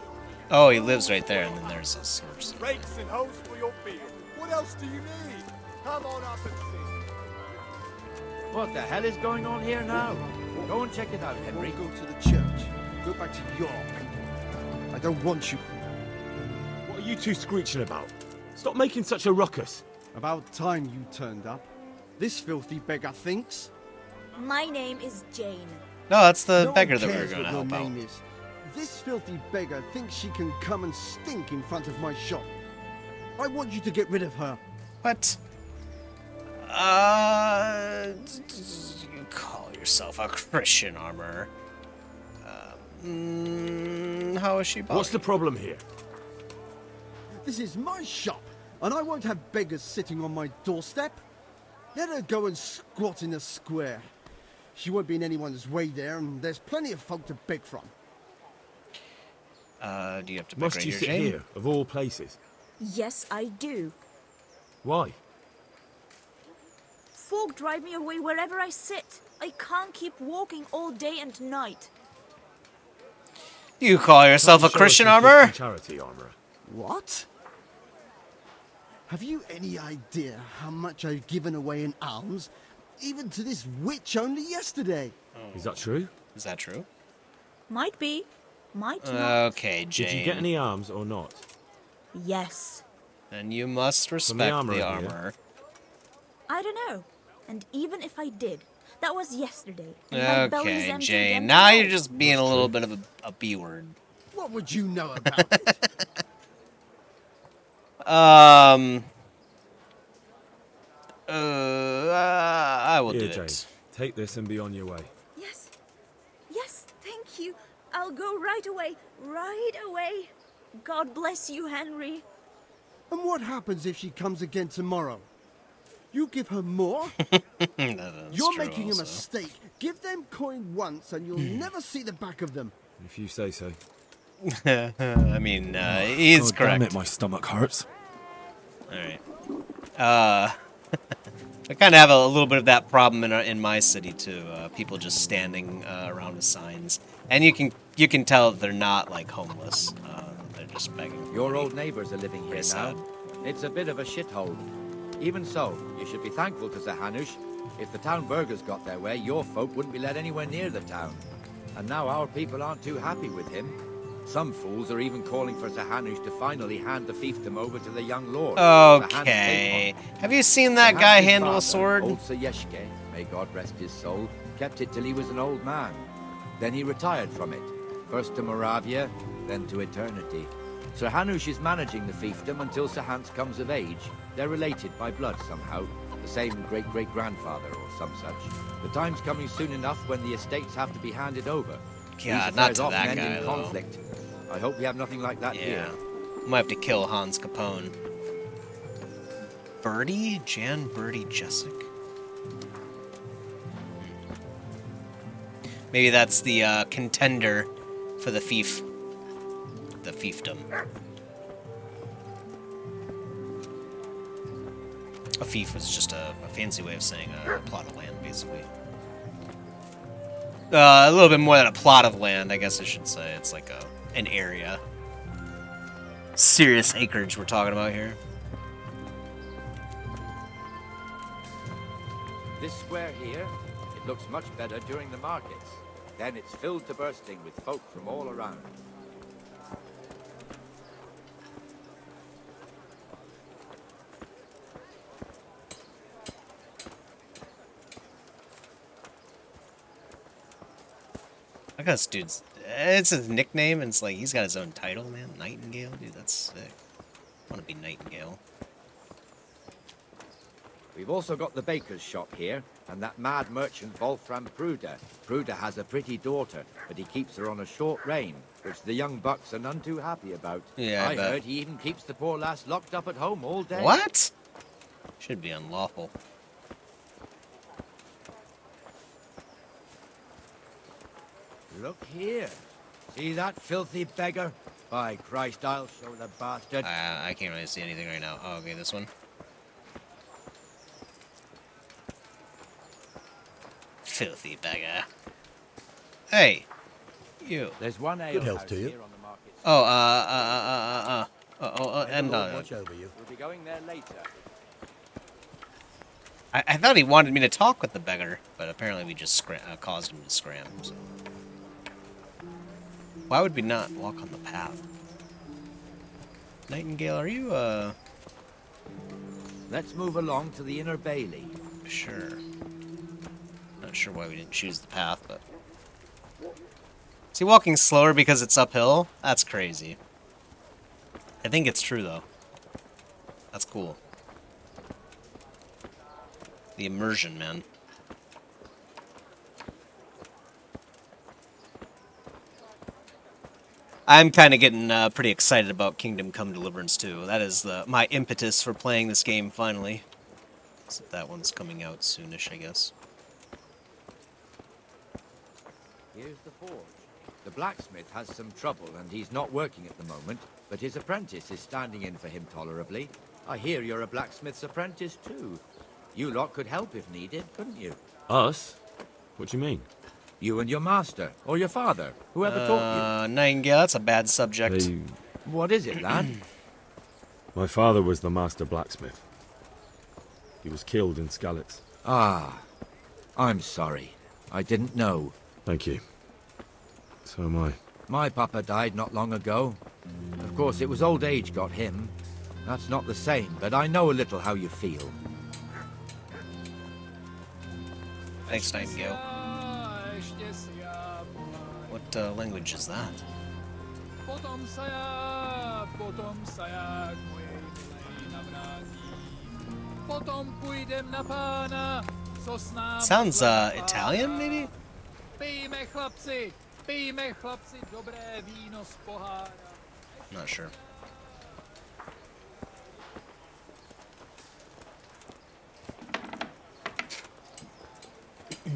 Oh, he lives right there, and then there's a source. Rakes and hoes for your beard. What else do you need? Come on up and see. What the hell is going on here now? Go and check it out, Henry. Go to the church. Go back to your people. I don't want you. What are you two screeching about? Stop making such a ruckus. About time you turned up. This filthy beggar thinks. My name is Jane. No, that's the No beggar one that we were cares going to what help your out. name is. This filthy beggar thinks she can come and stink in front of my shop. I want you to get rid of her. What? You call yourself a Christian armor. How is she bothering? What's the problem here? This is my shop, and I won't have beggars sitting on my doorstep. Let her go and squat in the square. She won't be in anyone's way there, and there's plenty of folk to beg from. Do you have to beg Must right you here, sit Jane? here, of all places? Yes, I do. Why? Folk drive me away wherever I sit. I can't keep walking all day and night. You call yourself a Show us Christian some armor? Christian charity armor. What? Have you any idea how much I've given away in alms, even to this witch only yesterday? Is that true? Is that true? Might be. Might not. Okay, Jane. Did you get any arms or not? Yes. Then you must respect armourer the here. armor. I don't know. And even if I did, that was yesterday. and my belly's Okay, empty Jane. again Now today. you're just being a little bit of a B word. What would you know about it? I will do Here, Jane. it. Take this and be on your way. Yes. Yes, thank you. I'll go right away. Right away. God bless you, Henry. And what happens if she comes again tomorrow? You give her more? You're making a mistake. Give them coin once and you'll never see the back of them. If you say so. I mean, he's God correct. damn it, my stomach hurts. All right. I kind of have a little bit of that problem in my city too. People just standing around with signs, and you can tell that they're not like homeless. They're just begging. for Your money. old neighbors are living here Pretty sad. now. It's a bit of a shithole. Even so, you should be thankful to Sir Hanush. If the town burghers got their way, your folk wouldn't be let anywhere near the town. And now our people aren't too happy with him. Some fools are even calling for Sir Hanush to finally hand the fiefdom over to the young lord. Sir Hans Okay. Capon. Have you seen that Sir guy Hans's handle a father, sword? Old Sir Yeshke, may God rest his soul, kept it till he was an old man. Then he retired from it, first to Moravia, then to eternity. Sir Hanush is managing the fiefdom until Sir Hans comes of age. They're related by blood somehow, the same great-great-grandfather or some such. The time's coming soon enough when the estates have to be handed over. Yeah, These not affairs to often that end guy in though. conflict. I hope we have nothing like that Yeah. here. Might have to kill Hans Capon. Birdie? Jan Birdie Jessic? Maybe that's the contender for the fief. The fiefdom. A fief was just a fancy way of saying a plot of land, basically. A little bit more than a plot of land, I guess I should say. It's like an area. Serious acreage we're talking about here. This square here, it looks much better during the markets. Then it's filled to bursting with folk from all around. I got this dude's. It's his nickname, and it's like he's got his own title, man. Nightingale, dude, that's sick. I want to be Nightingale. We've also got the baker's shop here, and that mad merchant Wolfram Pruder. Pruder has a pretty daughter, but he keeps her on a short rein, which the young bucks are none too happy about. Yeah, I heard he even keeps the poor lass locked up at home all day. What? Should be unlawful. Look here. See that filthy beggar? By Christ, I'll show the bastard. I can't really see anything right now. Oh, okay, this one. Filthy beggar. Hey, you. There's one ale. Good health to you. Oh, and Watch over you. We'll be going there later. I thought he wanted me to talk with the beggar, but apparently we just caused him to scram. So. Why would we not walk on the path? Nightingale, are you, Let's move along to the inner bailey. Sure. Not sure why we didn't choose the path, but... Is he walking slower because it's uphill? That's crazy. I think it's true, though. That's cool. The immersion, man. I'm kind of getting pretty excited about Kingdom Come Deliverance 2. That is my impetus for playing this game, finally. So that one's coming out soonish, I guess. Here's the forge. The blacksmith has some trouble, and he's not working at the moment, but his apprentice is standing in for him tolerably. I hear you're a blacksmith's apprentice, too. You lot could help if needed, couldn't you? Us? What do you mean? You and your master, or your father, whoever taught you. Nightingale, that's a bad subject. What is it, lad? My father was the master blacksmith. He was killed in Skalitz. Ah, I'm sorry. I didn't know. Thank you. So am I. My papa died not long ago. Of course, it was old age got him. That's not the same, but I know a little how you feel. Thanks, Nightingale. What language is that? Sounds Italian, maybe? Not sure.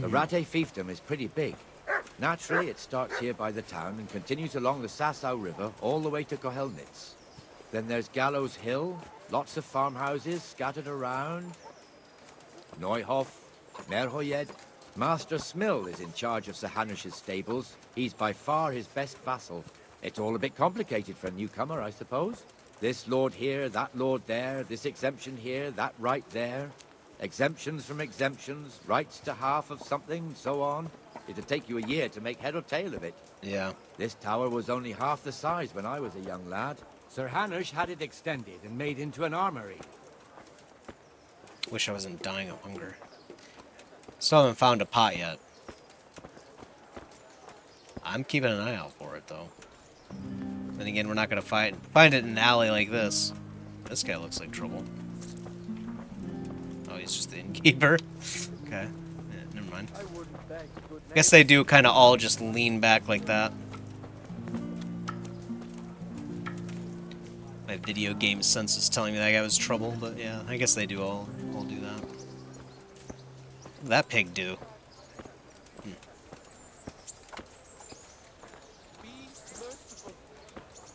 The Rattay fiefdom is pretty big. Naturally, it starts here by the town and continues along the Sasau River all the way to Kohelnitz. Then there's Gallows Hill, lots of farmhouses scattered around. Neuhof, Merhoyed. Master Smill is in charge of Sir Hanush's stables. He's by far his best vassal. It's all a bit complicated for a newcomer, I suppose. This lord here, that lord there, this exemption here, that right there. Exemptions from exemptions, rights to half of something, so on. It'd take you a year to make head or tail of it. Yeah. This tower was only half the size when I was a young lad. Sir Hanush had it extended and made into an armory. Wish I wasn't dying of hunger. Still haven't found a pot yet. I'm keeping an eye out for it, though. Then again, we're not gonna find it in an alley like this. This guy looks like trouble. Oh, he's just the innkeeper. Okay. Yeah, never mind. Guess they do kind of all just lean back like that. My video game sense is telling me that guy was trouble, but yeah, I guess they do all do that. What did that pig do?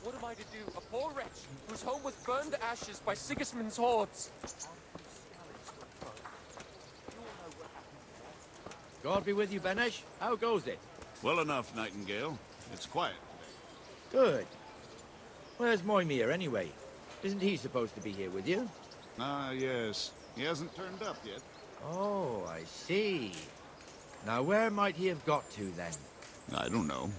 What am I to do? A poor wretch whose home was burned to ashes by Sigismund's hordes. God be with you, Benesh. How goes it? Well enough, Nightingale. It's quiet Good. Where's Moimir, anyway? Isn't he supposed to be here with you? Ah, yes. He hasn't turned up yet. Oh, I see. Now, where might he have got to, then? I don't know.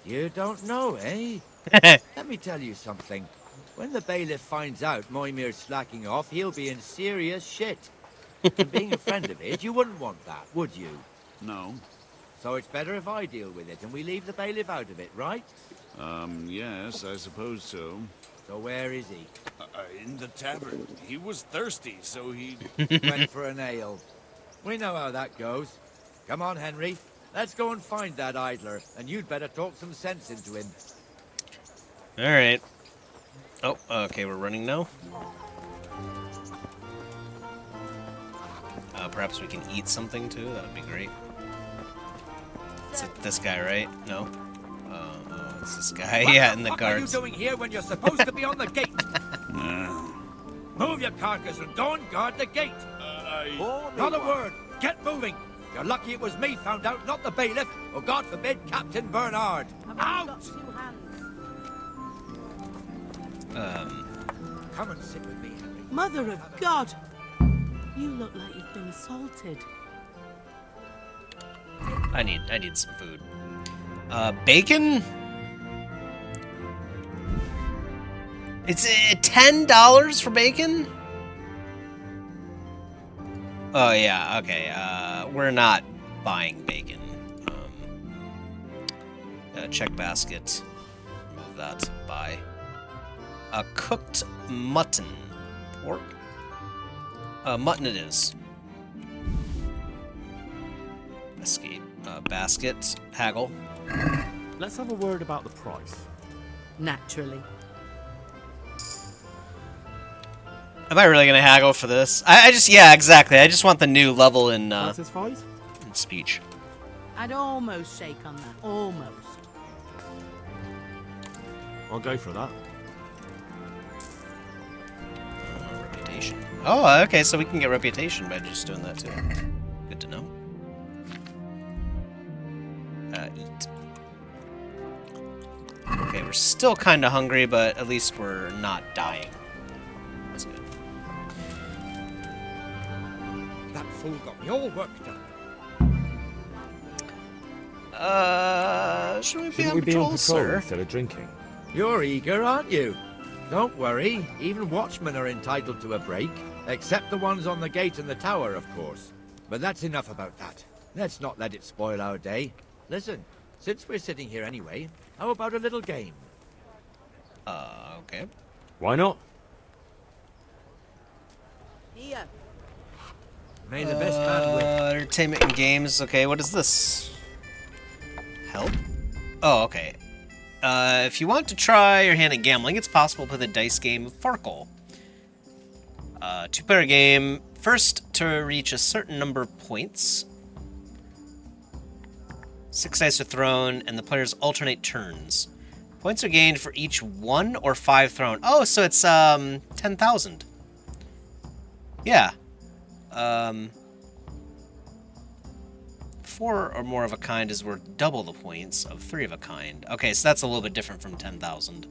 You don't know, eh? Let me tell you something. When the bailiff finds out Moimir's slacking off, he'll be in serious shit. And being a friend of his, you wouldn't want that, would you? No. So it's better if I deal with it and we leave the bailiff out of it, right? Yes, I suppose so. So where is he? In the tavern. He was thirsty, so he... Went for an ale. We know how that goes. Come on, Henry. Let's go and find that idler, and you'd better talk some sense into him. Alright. Oh, okay, we're running now. Perhaps we can eat something too, that would be great. Is it this guy, right? No? Oh, it's this guy. Yeah, in the guards. What are you doing here when you're supposed to be on the gate? Move your carcass and go and guard the gate. Not a word. Get moving. You're lucky it was me found out, not the bailiff, or God forbid, Captain Bernard. Out! Come and sit with me, Henry. Mother of God! You look like you've been assaulted. I need some food. Bacon? It's $10 for bacon? Oh yeah, okay. We're not buying bacon. Check basket. Remove that. Buy. Cooked mutton. Pork? Mutton it is. Escape. Basket. Haggle. Let's have a word about the price. Naturally. Am I really gonna haggle for this? I just, yeah, exactly. I just want the new level in speech. I'd almost shake on that. Almost. I'll go for that. Reputation. Oh, okay, so we can get reputation by just doing that too. Good to know. Eat. Okay, we're still kind of hungry, but at least we're not dying. That's good. That fool got me all worked up. Should we be Shouldn't on we be patrol, on patrol sir? instead of drinking? You're eager, aren't you? Don't worry. Even watchmen are entitled to a break. Except the ones on the gate and the tower, of course. But that's enough about that. Let's not let it spoil our day. Listen, since we're sitting here anyway, how about a little game? Okay. Why not? Here. May the best man win. Entertainment and games. Okay, what is this? Help? Oh, okay. If you want to try your hand at gambling, it's possible to play the dice game Farkle. Two-player game. First, to reach a certain number of points, 6 dice are thrown, and the players alternate turns. Points are gained for each 1 or 5 thrown. Oh, so it's 10,000. Yeah. 4 or more of a kind is worth double the points of 3 of a kind. Okay, so that's a little bit different from 10,000.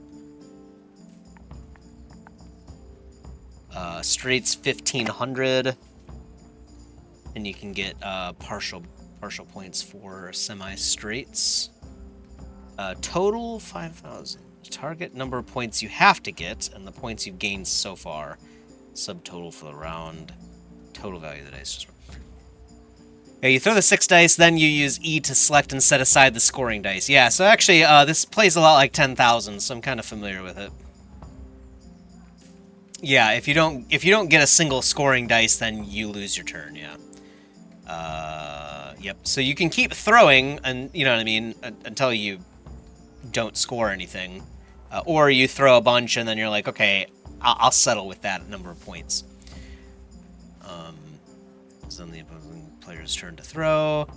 Straights 1,500, and you can get partial points for semi-straights. Total 5,000. Target number of points you have to get, and the points you've gained so far. Subtotal for the round. Total value of the dice. Yeah, you throw the 6 dice, then you use E to select and set aside the scoring dice. Yeah, so actually, this plays a lot like 10,000, so I'm kind of familiar with it. Yeah, if you don't get a single scoring dice, then you lose your turn. Yeah. Yep. So you can keep throwing, and you know what I mean, until you don't score anything, or you throw a bunch, and then you're like, okay, I'll settle with that number of points. So then the opposing player's turn to throw.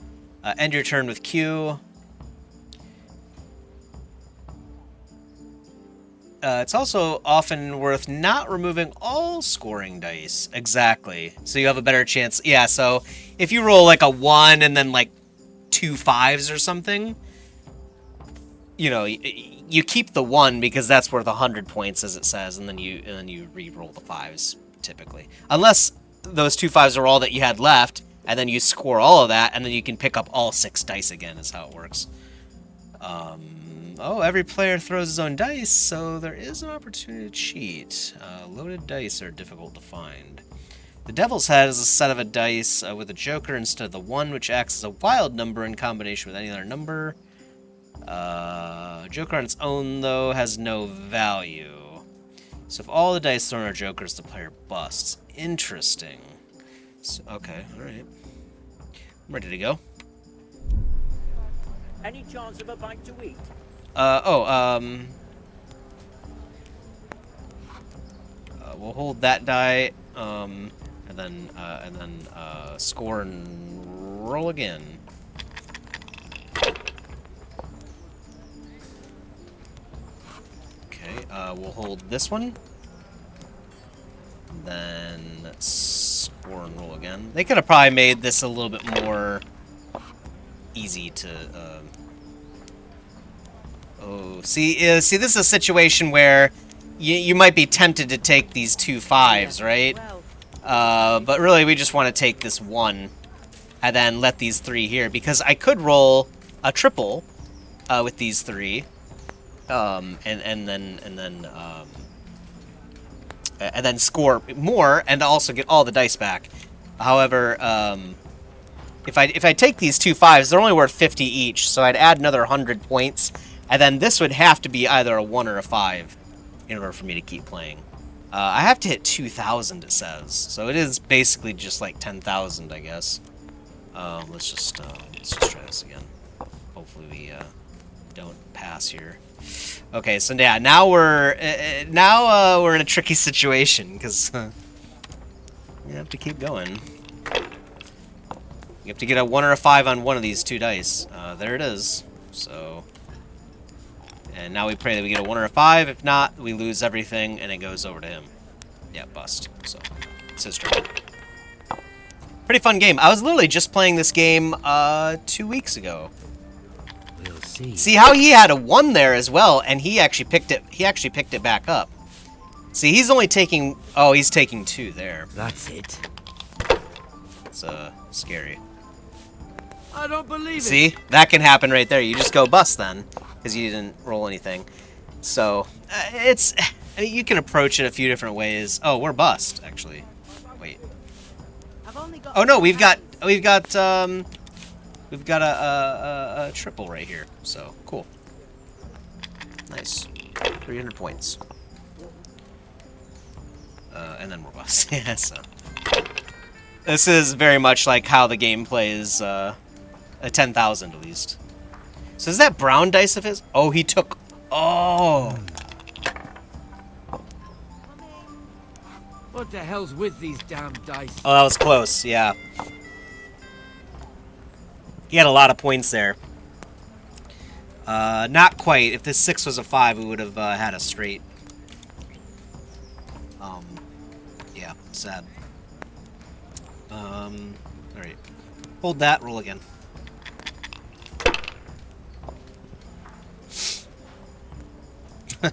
End your turn with Q. it's also often worth not removing all scoring dice. Exactly. So you have a better chance. Yeah, so if you roll like a 1 and then like 2 5s or something, you know, you keep the 1 because that's worth 100 points, as it says, and then you re-roll the 5s typically. Unless those 2 5s are all that you had left, and then you score all of that, and then you can pick up all 6 dice again, is how it works. Oh, every player throws his own dice, so there is an opportunity to cheat. Loaded dice are difficult to find. The Devil's Head is a set of a dice with a joker instead of the 1, which acts as a wild number in combination with any other number. Joker on its own, though, has no value. So if all the dice thrown are jokers, the player busts. Interesting. So, okay, alright. I'm ready to go. Any chance of a bite to eat? We'll hold that die, and then score and roll again. Okay, we'll hold this one, then score and roll again. They could have probably made this a little bit more easy to, Oh, see, this is a situation where you might be tempted to take these 2 5s, right? But really, we just want to take this 1, and then let these 3 here, because I could roll a triple with these 3, and then score more, and also get all the dice back. However, if I take these 2 5s, they're only worth 50 each, so I'd add another 100 points. And then this would have to be either a 1 or a 5 in order for me to keep playing. I have to hit 2,000, it says. So it is basically just like 10,000, I guess. Let's just try this again. Hopefully we don't pass here. Okay, so yeah, now we're in a tricky situation because you have to keep going. You have to get a 1 or a 5 on one of these 2 dice. There it is. So. And now we pray that we get a 1 or a 5. If not, we lose everything, and it goes over to him. Yeah, bust. So, it's his turn. Pretty fun game. I was literally just playing this game 2 weeks ago. We'll see. See how he had a 1 there as well, and he actually picked it. He actually picked it back up. See, he's only taking. Oh, he's taking 2 there. That's it. It's scary. I don't believe it. See, that can happen right there. You just go bust then. Because you didn't roll anything. So, I mean, you can approach it a few different ways. Oh, we're bust, actually. Wait. Oh no, we've got a triple right here. So, cool. Nice. 300 points. And then we're bust. Yeah, so. This is very much like how the game plays, a 10,000 at least. So is that brown dice of his? Oh, he took... Oh! What the hell's with these damn dice? Oh, that was close, yeah. He had a lot of points there. Not quite. If this 6 was a 5, we would have had a straight. Yeah, sad. Alright. Hold that, roll again.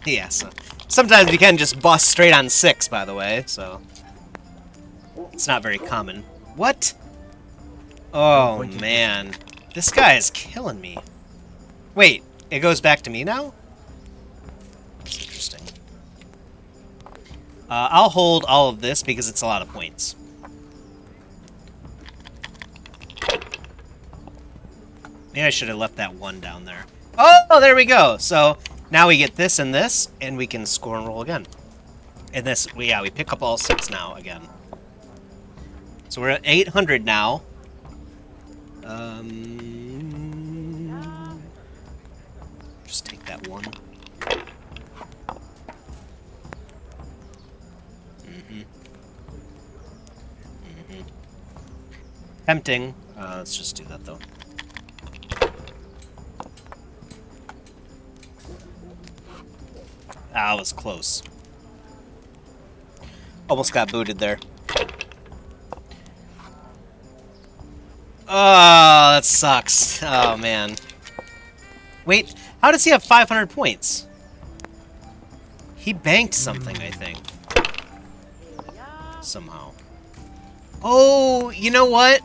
Yeah, so sometimes you can just bust straight on 6, by the way, so it's not very common. What? Oh, man. This guy is killing me. Wait, it goes back to me now? That's interesting. I'll hold all of this because it's a lot of points. Maybe I should have left that 1 down there. Oh, there we go. So now we get this, and we can score and roll again. And this, we pick up all 6 now again. So we're at 800 now. Just take that 1. Tempting. Let's just do that though. Ah, I was close. Almost got booted there. Oh, that sucks. Oh, man. Wait, how does he have 500 points? He banked something, I think. Somehow. Oh, you know what?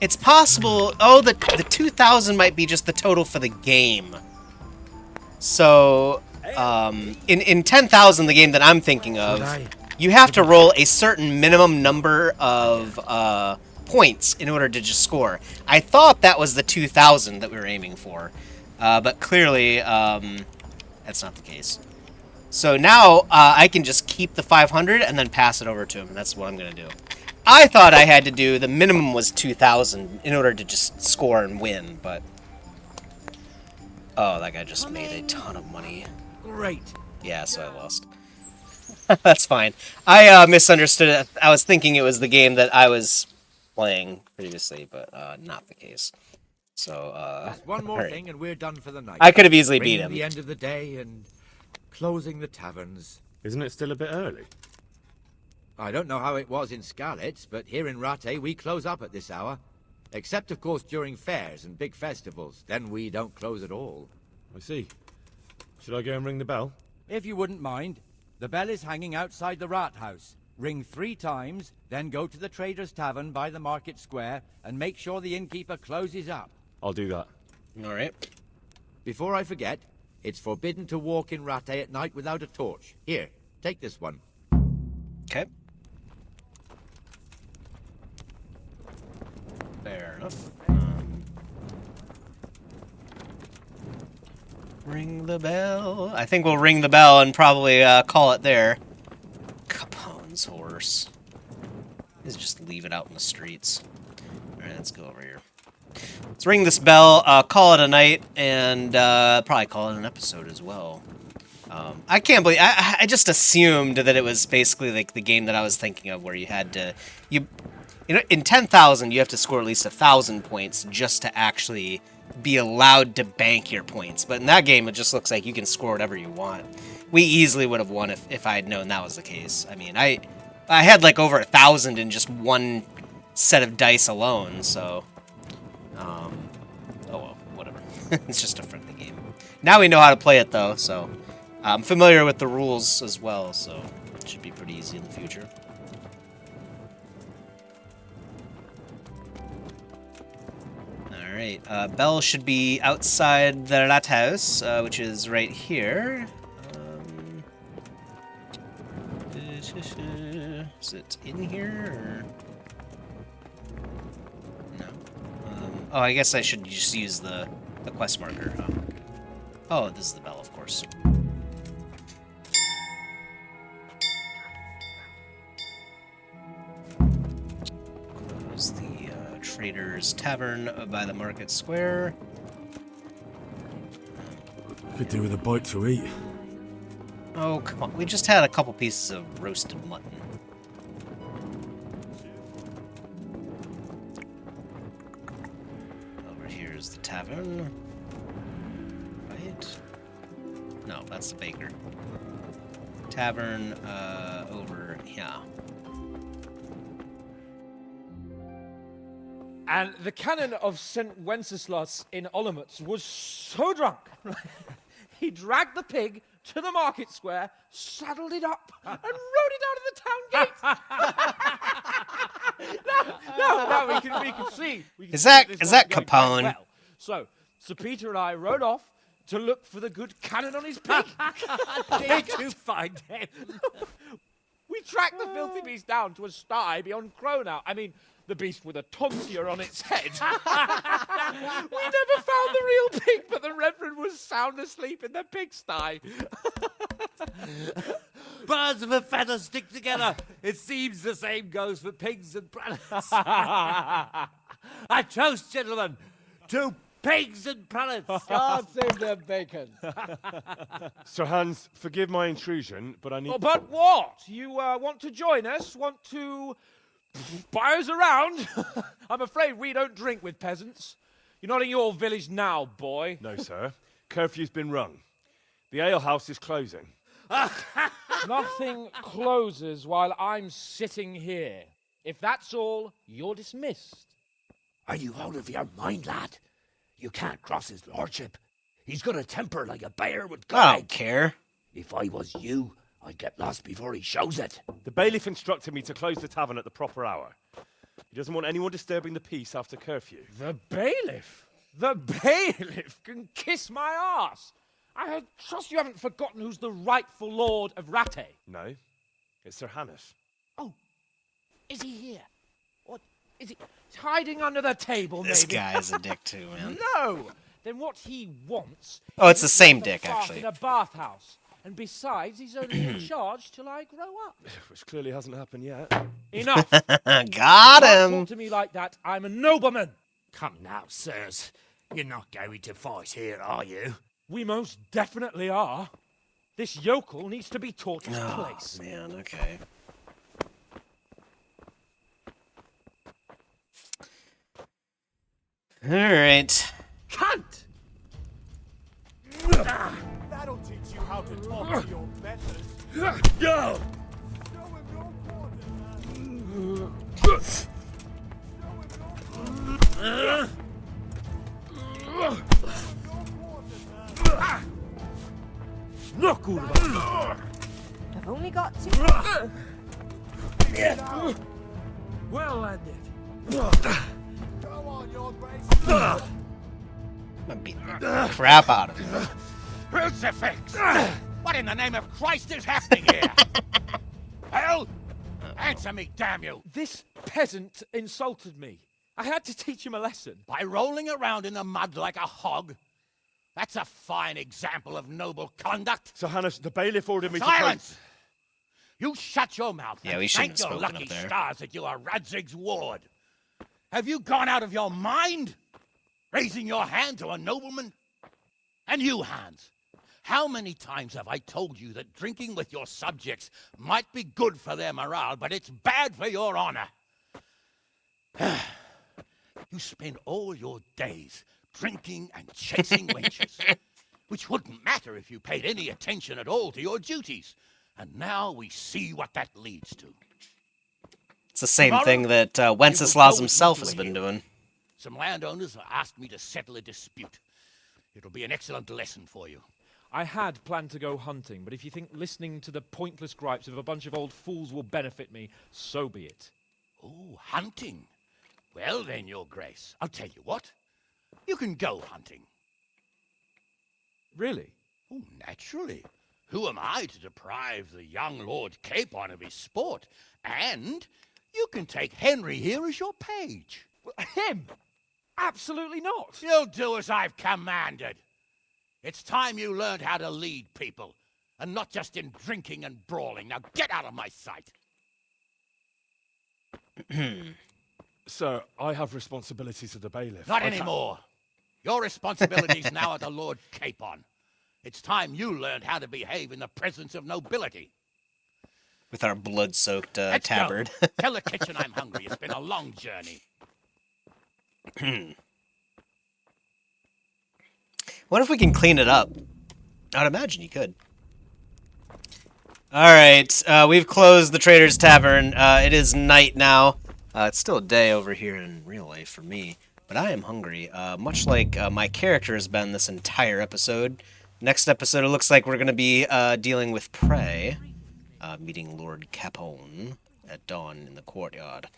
It's possible. Oh, the 2,000 might be just the total for the game. So, in 10,000, the game that I'm thinking of, you have to roll a certain minimum number of points in order to just score. I thought that was the 2,000 that we were aiming for, but clearly that's not the case. So now I can just keep the 500 and then pass it over to him, and that's what I'm going to do. I thought I had to do, the minimum was 2,000 in order to just score and win, but... Oh, that guy just made a ton of money. Great. Yeah, so I lost. That's fine. I misunderstood it. I was thinking it was the game that I was playing previously, but not the case. So, Just one more thing and we're done for the night. I could have easily beat Bringing him. the end of the day and closing the taverns. Isn't it still a bit early? I don't know how it was in Skalitz, but here in Rattay we close up at this hour. Except, of course, during fairs and big festivals. Then we don't close at all. I see. Should I go and ring the bell? If you wouldn't mind, the bell is hanging outside the rat house. Ring 3 times, then go to the Trader's Tavern by the market square and make sure the innkeeper closes up. I'll do that. All right. Before I forget, it's forbidden to walk in Rattay at night without a torch. Here, take this one. Okay. Fair enough. Ring the bell. I think we'll ring the bell and probably call it there. Capone's horse. Let's just leave it out in the streets. Alright, let's go over here. Let's ring this bell, call it a night, and probably call it an episode as well. I can't believe... I just assumed that it was basically like the game that I was thinking of where you had to... You know, in 10,000, you have to score at least 1,000 points just to actually be allowed to bank your points. But in that game, it just looks like you can score whatever you want. We easily would have won if I had known that was the case. I mean, I had like over 1,000 in just one set of dice alone, so... oh well, whatever. It's just a friendly game. Now we know how to play it, though, so... I'm familiar with the rules as well, so it should be pretty easy in the future. Alright, Bell should be outside the Rat House, which is right here. Is it in here, or...? No. Oh, I guess I should just use the quest marker, huh? Oh, this is the bell, of course. Close the Trader's Tavern by the Market Square. Could do with a bite to eat. Oh, come on. We just had a couple pieces of roasted mutton. Over here is the tavern. Right? No, that's the baker. Tavern, over here. And the canon of St. Wenceslas in Olomouc was so drunk, he dragged the pig to the market square, saddled it up, and rode it out of the town gate. now we can see. Is that Capone? Well. So, Sir Peter and I rode off to look for the good canon on his pig. Did you find him? We tracked the filthy beast down to a sty beyond Cronau. I mean, the beast with a tonsure on its head. We never found the real pig, but the Reverend was sound asleep in the pigsty. Birds of a feather stick together. It seems the same goes for pigs and prelates. I toast, gentlemen, to pigs and prelates. God save their bacon. Sir Hans, forgive my intrusion, but I need... Oh, but what? You want to join us? Want to buy us around? I'm afraid we don't drink with peasants. You're not in your village now, boy. No, sir. Curfew's been rung. The alehouse is closing. Nothing closes while I'm sitting here. If that's all, you're dismissed. Are you out of your mind, lad? You can't cross his lordship. He's got a temper like a bear with I guile. don't care. If I was you, I'd get lost before he shows it. The bailiff instructed me to close the tavern at the proper hour. He doesn't want anyone disturbing the peace after curfew. The bailiff? The bailiff can kiss my arse. I trust you haven't forgotten who's the rightful lord of Rattay. No, it's Sir Hanush. Oh, is he here? Or is he hiding under the table, This maybe? guy is a dick too, man. No! Then what he wants... Oh, it's the is same a dick, bath actually. in a bathhouse. And besides, he's only in charge till I grow up. Which clearly hasn't happened yet. Enough! Got Don't him! talk to me like that. I'm a nobleman. Come now, sirs. You're not going to fight here, are you? We most definitely are. This yokel needs to be taught his Oh, place. man, okay. Alright. Cunt! That'll teach you how to talk to your betters. Yo! Look, Ulva! I've only got two. Well landed. Go on, your grace. I'm beating the crap out of him. Crucifix! What in the name of Christ is happening here? Hell? Answer me, damn you! This peasant insulted me. I had to teach him a lesson. By rolling around in the mud like a hog? That's a fine example of noble conduct. Sir Hanush, the bailiff ordered me Silence! You shut your mouth Yeah, and we shouldn't thank have your spoken lucky up there. stars that you are Radzig's ward. Have you gone out of your mind? Raising your hand to a nobleman? And you, Hans, how many times have I told you that drinking with your subjects might be good for their morale, but it's bad for your honor? You spend all your days drinking and chasing wenches, which wouldn't matter if you paid any attention at all to your duties. And now we see what that leads to. It's the same Tomorrow, thing that you will Wenceslas go himself into has a been hearing. doing. Some landowners have asked me to settle a dispute. It'll be an excellent lesson for you. I had planned to go hunting, but if you think listening to the pointless gripes of a bunch of old fools will benefit me, so be it. Oh, hunting. Well then, your grace, I'll tell you what. You can go hunting. Really? Oh, naturally. Who am I to deprive the young Lord Capon of his sport? And you can take Henry here as your page. Him? Absolutely not. You'll do as I've commanded. It's time you learned how to lead people, and not just in drinking and brawling. Now get out of my sight. Sir, I have responsibilities of the bailiff. Not anymore. Your responsibilities now are the Lord Capon. It's time you learned how to behave in the presence of nobility. With our blood-soaked Let's go. tabard. Tell the kitchen I'm hungry. It's been a long journey. What if we can clean it up? I'd imagine you could. Alright, we've closed the Trader's Tavern. It is night now. It's still a day over here in real life for me, but I am hungry, much like my character has been this entire episode. Next episode, it looks like we're going to be dealing with prey, meeting Lord Capon at dawn in the courtyard.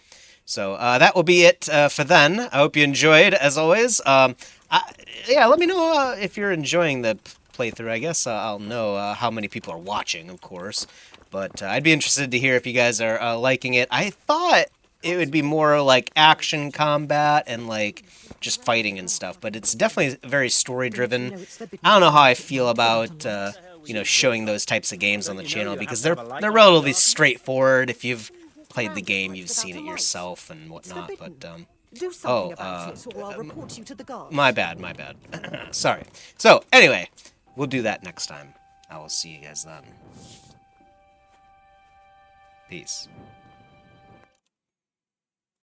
So that will be it for then. I hope you enjoyed, as always. Yeah, let me know if you're enjoying the playthrough. I guess I'll know how many people are watching, of course. But I'd be interested to hear if you guys are liking it. I thought it would be more like action combat and like just fighting and stuff, but it's definitely very story driven. I don't know how I feel about you know, showing those types of games on the channel because they're relatively straightforward. If you've played the game, you've seen it yourself and whatnot. But Do something about it, or I'll report you to the guards. my bad. Sorry. So anyway, we'll do that next time. I will see you guys then. Peace.